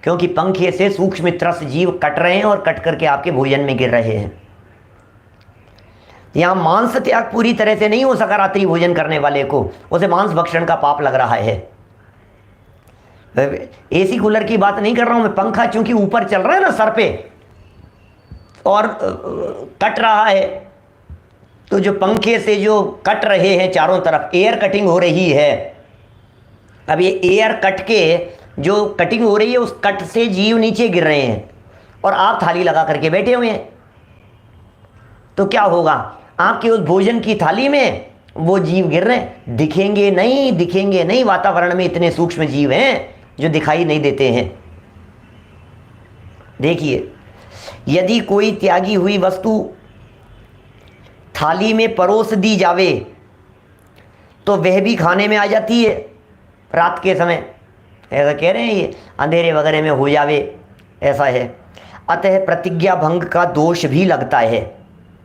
क्योंकि पंखे से सूक्ष्म त्रस्त जीव कट रहे हैं और कट करके आपके भोजन में गिर रहे हैं। यहाँ मांस त्याग पूरी तरह से नहीं हो सका रात्रि भोजन करने वाले को, उसे मांस भक्षण का पाप लग रहा है। एसी कूलर की बात नहीं कर रहा हूं मैं, पंखा चूंकि ऊपर चल रहा है ना सर पे और कट रहा है, तो जो पंखे से जो कट रहे हैं चारों तरफ एयर कटिंग हो रही है। अब ये एयर कट के जो कटिंग हो रही है उस कट से जीव नीचे गिर रहे हैं और आप थाली लगा करके बैठे हुए हैं, तो क्या होगा? आपके उस भोजन की थाली में वो जीव गिर रहे हैं, दिखेंगे नहीं। वातावरण में इतने सूक्ष्म जीव हैं जो दिखाई नहीं देते हैं। देखिए, यदि कोई त्यागी हुई वस्तु थाली में परोस दी जावे तो वह भी खाने में आ जाती है रात के समय, ऐसा कह रहे हैं, ये अंधेरे वगैरह में हो जावे, ऐसा है। अतः प्रतिज्ञा भंग का दोष भी लगता है,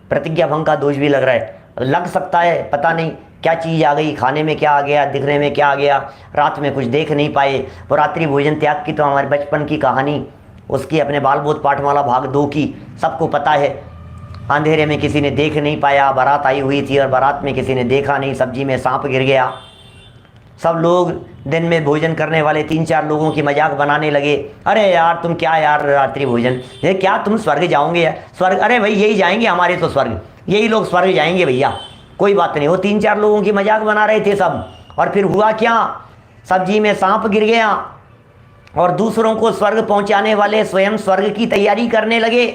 प्रतिज्ञा भंग का दोष भी लग रहा है, लग सकता है। पता नहीं क्या चीज़ आ गई, खाने में क्या आ गया, दिखने में क्या आ गया, रात में कुछ देख नहीं पाए। वो रात्रि भोजन त्याग की तो हमारे बचपन की कहानी, उसकी अपने बाल बोध पाठमाला भाग 2 की सबको पता है। अंधेरे में किसी ने देख नहीं पाया, बारात आई हुई थी और बारात में किसी ने देखा नहीं, सब्जी में सांप गिर गया। सब लोग दिन में भोजन करने वाले 3-4 लोगों की मजाक बनाने लगे, अरे यार तुम क्या यार रात्रि भोजन, ये क्या तुम स्वर्ग जाओगे यार? स्वर्ग? अरे भाई यही जाएंगे हमारे तो स्वर्ग, यही लोग स्वर्ग जाएंगे भैया, कोई बात नहीं। वो 3-4 लोगों की मजाक बना रहे थे सब, और फिर हुआ क्या? सब्जी में सांप गिर गया और दूसरों को स्वर्ग पहुंचाने वाले स्वयं स्वर्ग की तैयारी करने लगे।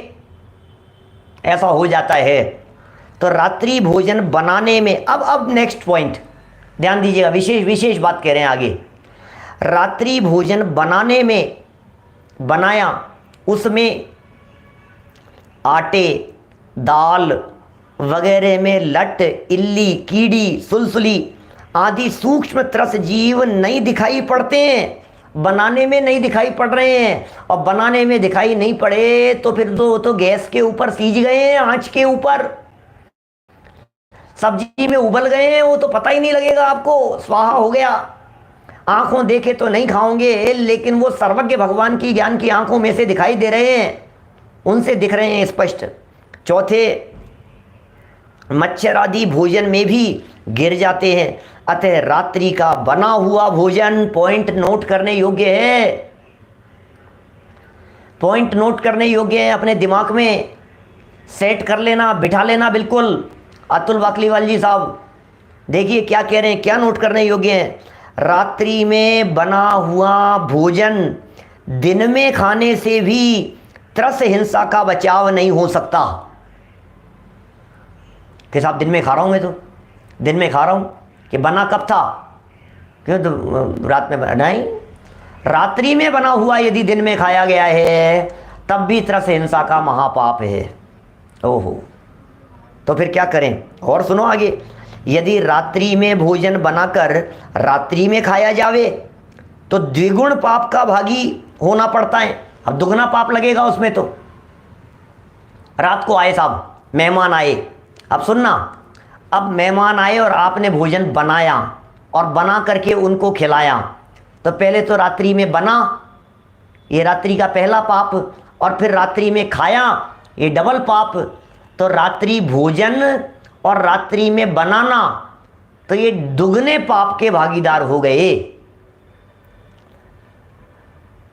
ऐसा हो जाता है। तो रात्रि भोजन बनाने में अब नेक्स्ट पॉइंट ध्यान दीजिएगा, विशेष बात कह रहे हैं आगे। रात्रि भोजन बनाने में, बनाया उसमें आटे, दाल वगैरह में लट, इल्ली, कीड़ी, सुलसुली आदि सूक्ष्म त्रस जीव नहीं दिखाई पड़ते हैं, बनाने में नहीं दिखाई पड़ रहे हैं। और बनाने में दिखाई नहीं पड़े तो फिर तो गैस के ऊपर सीज गए हैं, आंच के ऊपर सब्जी में उबल गए हैं, वो तो पता ही नहीं लगेगा आपको, स्वाहा हो गया। आंखों देखे तो नहीं खाओगे, लेकिन वो सर्वज्ञ भगवान की ज्ञान की आंखों में से दिखाई दे रहे हैं, उनसे दिख रहे हैं स्पष्ट। चौथे, मच्छर आदि भोजन में भी गिर जाते हैं। अतः रात्रि का बना हुआ भोजन, पॉइंट नोट करने योग्य है, पॉइंट नोट करने योग्य है, अपने दिमाग में सेट कर लेना, बिठा लेना बिल्कुल। अतुल वाकलीवाल जी साहब देखिए क्या कह रहे हैं, क्या नोट करने योग्य है। रात्रि में बना हुआ भोजन दिन में खाने से भी त्रस हिंसा का बचाव नहीं हो सकता। कि साहब दिन में खा रहा हूं, मैं तो दिन में खा रहा हूं, कि बना कब था? क्यों तो रात में नहीं, रात्रि में बना हुआ यदि दिन में खाया गया है तब भी त्रस हिंसा का महापाप है। ओहो, तो फिर क्या करें? और सुनो आगे, यदि रात्रि में भोजन बनाकर रात्रि में खाया जावे तो द्विगुण पाप का भागी होना पड़ता है। अब दुगना पाप लगेगा उसमें। तो रात को आए साहब, मेहमान आए, अब सुनना, अब मेहमान आए और आपने भोजन बनाया और बना करके उनको खिलाया, तो पहले तो रात्रि में बना, ये रात्रि का पहला पाप, और फिर रात्रि में खाया, ये डबल पाप। तो रात्रि भोजन और रात्रि में बनाना, तो ये दुगने पाप के भागीदार हो गए।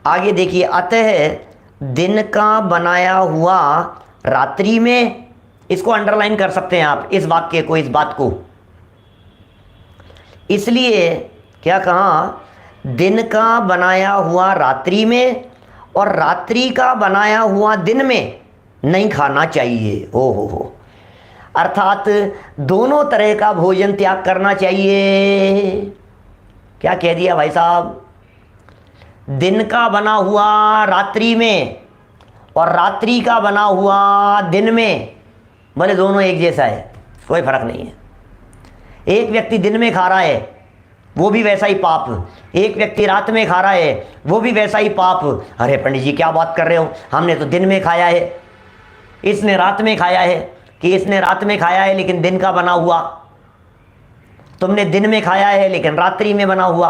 आगे देखिए, अतः दिन का बनाया हुआ रात्रि में, इसको अंडरलाइन कर सकते हैं आप, इस वाक्य को, इस बात को। इसलिए क्या कहा? दिन का बनाया हुआ रात्रि में और रात्रि का बनाया हुआ दिन में नहीं खाना चाहिए। ओ हो, अर्थात दोनों तरह का भोजन त्याग करना चाहिए। क्या कह दिया भाई साहब? दिन का बना हुआ रात्रि में और रात्रि का बना हुआ दिन में, बोले दोनों एक जैसा है, कोई फर्क नहीं है। एक व्यक्ति दिन में खा रहा है वो भी वैसा ही पाप, एक व्यक्ति रात में खा रहा है वो भी वैसा ही पाप। अरे पंडित जी क्या बात कर रहे हो, हमने तो दिन में खाया है, इसने रात में खाया है, कि इसने रात में खाया है लेकिन दिन का बना हुआ, तुमने दिन में खाया है लेकिन रात्रि में बना हुआ।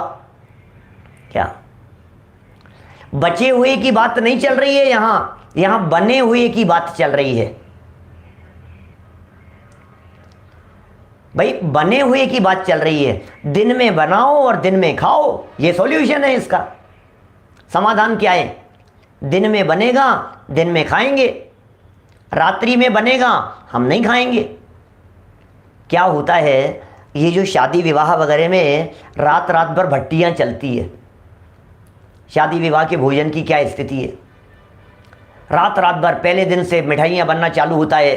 क्या बचे हुए की बात नहीं चल रही है यहां बने हुए की बात चल रही है भाई, बने हुए की बात चल रही है। दिन में बनाओ और दिन में खाओ, ये सॉल्यूशन है इसका। समाधान क्या है? दिन में बनेगा, दिन में खाएंगे, रात्रि में बनेगा, हम नहीं खाएंगे। क्या होता है, ये जो शादी विवाह वगैरह में रात रात भर भट्टियां चलती है, शादी विवाह के भोजन की क्या स्थिति है? रात रात भर पहले दिन से मिठाइयाँ बनना चालू होता है,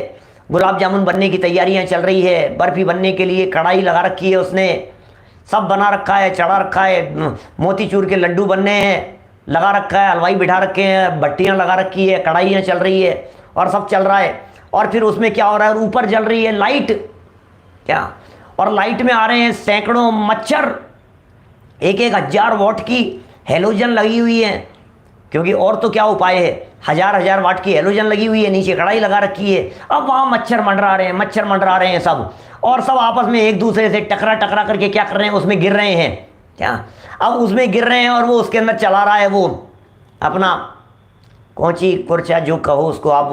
गुलाब जामुन बनने की तैयारियां चल रही है, बर्फी बनने के लिए कढ़ाई लगा रखी है उसने, सब बना रखा है, चढ़ा रखा है, मोतीचूर के लड्डू बनने हैं, लगा रखा है, हलवाई बिठा रखे हैं, भट्टियाँ लगा रखी है, कढ़ाइयाँ चल रही है और सब चल रहा है। और फिर उसमें क्या हो रहा है, ऊपर जल रही है लाइट, क्या, और लाइट में आ रहे हैं सैकड़ों मच्छर, 1,000 वाट की हेलोजन लगी हुई है, क्योंकि और तो क्या उपाय है, 1,000 वाट की हेलोजन लगी हुई है, नीचे कढ़ाई लगा रखी है। अब वहाँ मच्छर मंडरा रहे हैं सब, और सब आपस में एक दूसरे से टकरा करके क्या कर रहे हैं, उसमें गिर रहे हैं। क्या, अब उसमें गिर रहे हैं और वो उसके अंदर चला रहा है वो अपना कौची कुर्चा जो कहो उसको आप,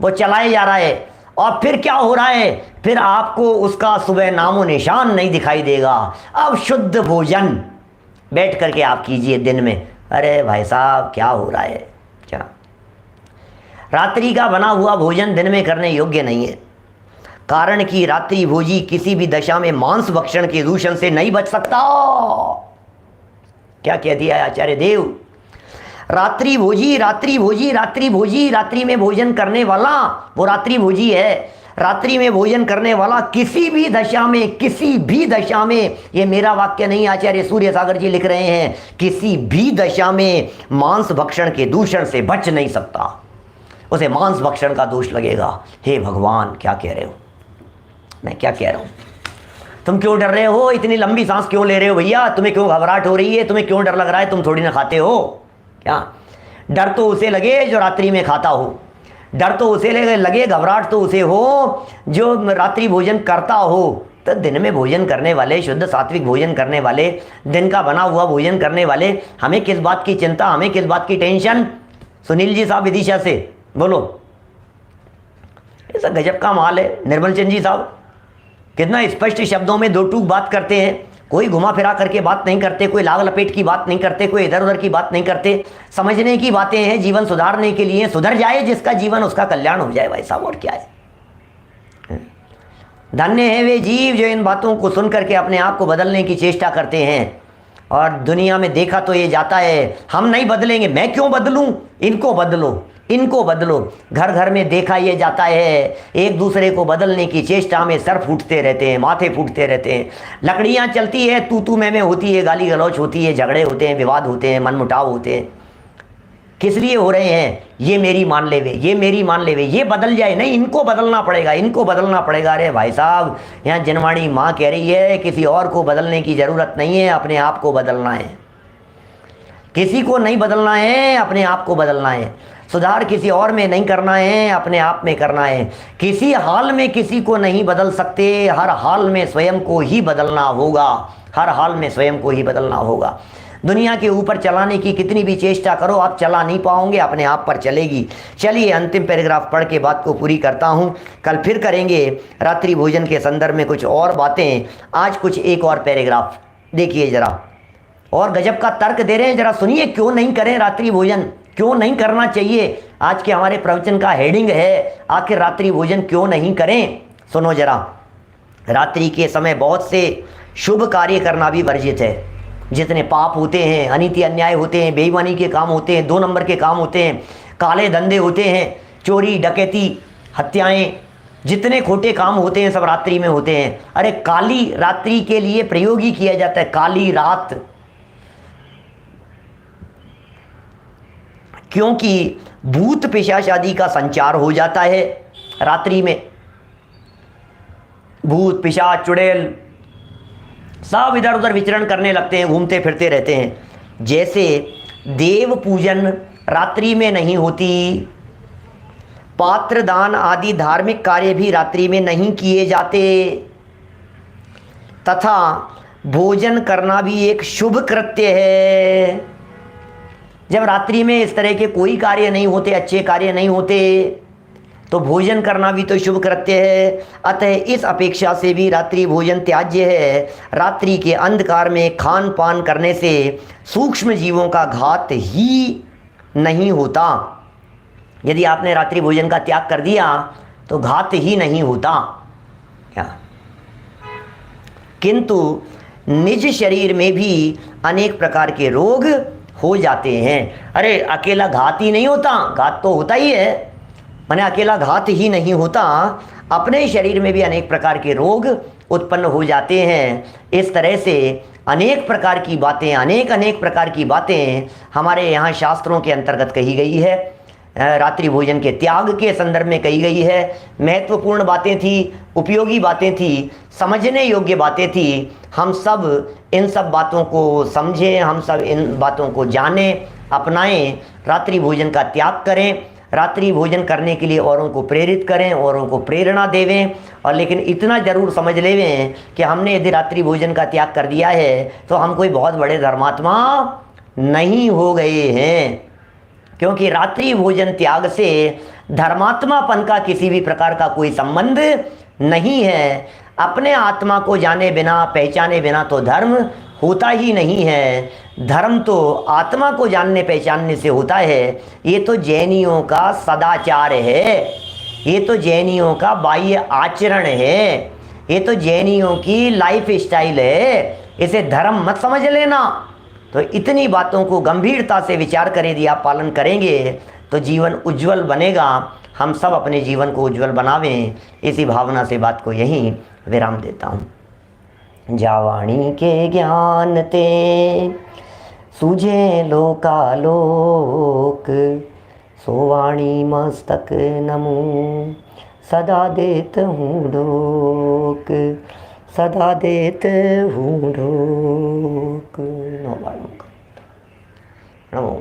वो चलाए जा रहा है। और फिर क्या हो रहा है, फिर आपको उसका सुबह नामो निशान नहीं दिखाई देगा। अब शुद्ध भोजन बैठ करके आप कीजिए दिन में। अरे भाई साहब क्या हो रहा है? क्या, रात्रि का बना हुआ भोजन दिन में करने योग्य नहीं है, कारण कि रात्रि भोजी किसी भी दशा में मांस भक्षण के दूषण से नहीं बच सकता। क्या कह दिया है आचार्य देव? रात्रि भोजी, रात्रि में भोजन करने वाला वो रात्रि भोजी है। रात्रि में भोजन करने वाला किसी भी दशा में, ये मेरा वाक्य नहीं, आचार्य सूर्य सागर जी लिख रहे हैं, किसी भी दशा में मांस भक्षण के दूषण से बच नहीं सकता, उसे मांस भक्षण का दोष लगेगा। हे भगवान क्या कह रहे हो? मैं क्या कह रहा हूं? तुम क्यों डर रहे हो? इतनी लंबी सांस क्यों ले रहे हो भैया? तुम्हें क्यों घबराहट हो रही है? तुम्हें क्यों डर लग रहा है? तुम थोड़ी ना खाते हो। क्या, डर तो उसे लगे जो रात्रि में खाता हो, डर तो उसे लगे, घबराहट तो उसे हो जो रात्रि भोजन करता हो। तो दिन में भोजन करने वाले, शुद्ध सात्विक भोजन करने वाले, दिन का बना हुआ भोजन करने वाले, हमें किस बात की चिंता, हमें किस बात की टेंशन? सुनील जी साहब विदिशा से बोलो, ऐसा गजब का माल है। निर्मल चंद जी साहब कितना स्पष्ट शब्दों में दो टूक बात करते हैं, कोई घुमा फिरा करके बात नहीं करते, कोई लाग लपेट की बात नहीं करते, कोई इधर उधर की बात नहीं करते। समझने की बातें हैं, जीवन सुधारने के लिए। सुधर जाए जिसका जीवन, उसका कल्याण हो जाए भाई साहब, और क्या है। धन्य है वे जीव जो इन बातों को सुन करके अपने आप को बदलने की चेष्टा करते हैं। और दुनिया में देखा तो ये जाता है, हम नहीं बदलेंगे, मैं क्यों बदलूं, इनको बदलो। घर घर में देखा ये जाता है, एक दूसरे को बदलने की चेष्टा में सर फूटते रहते हैं, माथे फूटते रहते हैं, लकड़ियां चलती है, तू मैं होती है, गाली गलौच होती है, झगड़े होते हैं, विवाद होते हैं, मनमुटाव होते हैं। किस लिए हो रहे हैं? ये मेरी मान ले वे, ये बदल जाए, नहीं इनको बदलना पड़ेगा। अरे भाई साहब, यहाँ जनवाणी माँ कह रही है किसी और को बदलने की ज़रूरत नहीं है, अपने आप को बदलना है। किसी को नहीं बदलना है, अपने आप को बदलना है। सुधार किसी और में नहीं करना है, अपने आप में करना है। किसी हाल में किसी को नहीं बदल सकते, हर हाल में स्वयं को ही बदलना होगा। दुनिया के ऊपर चलाने की कितनी भी चेष्टा करो, आप चला नहीं पाओगे, अपने आप पर चलेगी। चलिए अंतिम पैराग्राफ पढ़ के बात को पूरी करता हूँ, कल फिर करेंगे रात्रि भोजन के संदर्भ में कुछ और बातें। आज कुछ एक और पैराग्राफ देखिए जरा, और गजब का तर्क दे रहे हैं, जरा सुनिए क्यों नहीं करें रात्रि भोजन, क्यों नहीं करना चाहिए। आज के हमारे प्रवचन का हेडिंग है आखिर रात्रि भोजन क्यों नहीं करें। सुनो जरा, रात्रि के समय बहुत से शुभ कार्य करना भी वर्जित है। जितने पाप होते हैं, अनीति अन्याय होते हैं, बेईमानी के काम होते हैं, 2 नंबर के काम होते हैं, काले धंधे होते हैं, चोरी डकैती हत्याएं जितने खोटे काम होते हैं सब रात्रि में होते हैं। अरे काली रात्रि के लिए प्रयोग ही किया जाता है, काली रात, क्योंकि भूत पिशाच आदि का संचार हो जाता है रात्रि में। भूत पिशाच चुड़ैल सब इधर उधर विचरण करने लगते हैं, घूमते फिरते रहते हैं। जैसे देव पूजन रात्रि में नहीं होती, पात्र दान आदि धार्मिक कार्य भी रात्रि में नहीं किए जाते, तथा भोजन करना भी एक शुभ कृत्य है। जब रात्रि में इस तरह के कोई कार्य नहीं होते, अच्छे कार्य नहीं होते, तो भोजन करना भी तो शुभ कृत्य है। अतः इस अपेक्षा से भी रात्रि भोजन त्याज्य है। रात्रि के अंधकार में खान पान करने से सूक्ष्म जीवों का घात ही नहीं होता। यदि आपने रात्रि भोजन का त्याग कर दिया तो घात ही नहीं होता क्या? किंतु निज शरीर में भी अनेक प्रकार के रोग हो जाते हैं। अरे अकेला घात ही नहीं होता, घात तो होता ही है, माने अकेला घात ही नहीं होता, अपने शरीर में भी अनेक प्रकार के रोग उत्पन्न हो जाते हैं। इस तरह से अनेक प्रकार की बातें, अनेक प्रकार की बातें हमारे यहाँ शास्त्रों के अंतर्गत कही गई है। रात्रि भोजन के त्याग के संदर्भ में कही गई है। महत्वपूर्ण बातें थी, उपयोगी बातें थी, समझने योग्य बातें थी। हम सब इन सब बातों को समझें, हम सब इन बातों को जानें, अपनाएं, रात्रि भोजन का त्याग करें, रात्रि भोजन करने के लिए औरों को प्रेरित करें, औरों को प्रेरणा देवें। और लेकिन इतना ज़रूर समझ लेवें कि हमने यदि रात्रि भोजन का त्याग कर दिया है तो हम कोई बहुत बड़े धर्मात्मा नहीं हो गए हैं, क्योंकि रात्रि भोजन त्याग से धर्मात्मापन का किसी भी प्रकार का कोई संबंध नहीं है। अपने आत्मा को जाने बिना, पहचाने बिना तो धर्म होता ही नहीं है। धर्म तो आत्मा को जानने पहचानने से होता है। ये तो जैनियों का सदाचार है, ये तो जैनियों का बाह्य आचरण है, ये तो जैनियों की लाइफ स्टाइल है। इसे धर्म मत समझ लेना। तो इतनी बातों को गंभीरता से विचार करें, यदि आप पालन करेंगे तो जीवन उज्जवल बनेगा। हम सब अपने जीवन को उज्जवल बनावें, इसी भावना से बात को यहीं विराम देता हूँ। जावाणी के ज्ञान ते सूझे लोकालोक, सोवाणी मस्तक नमो सदा देत हूँ डोक, सदा देत हूँ डोक। नमो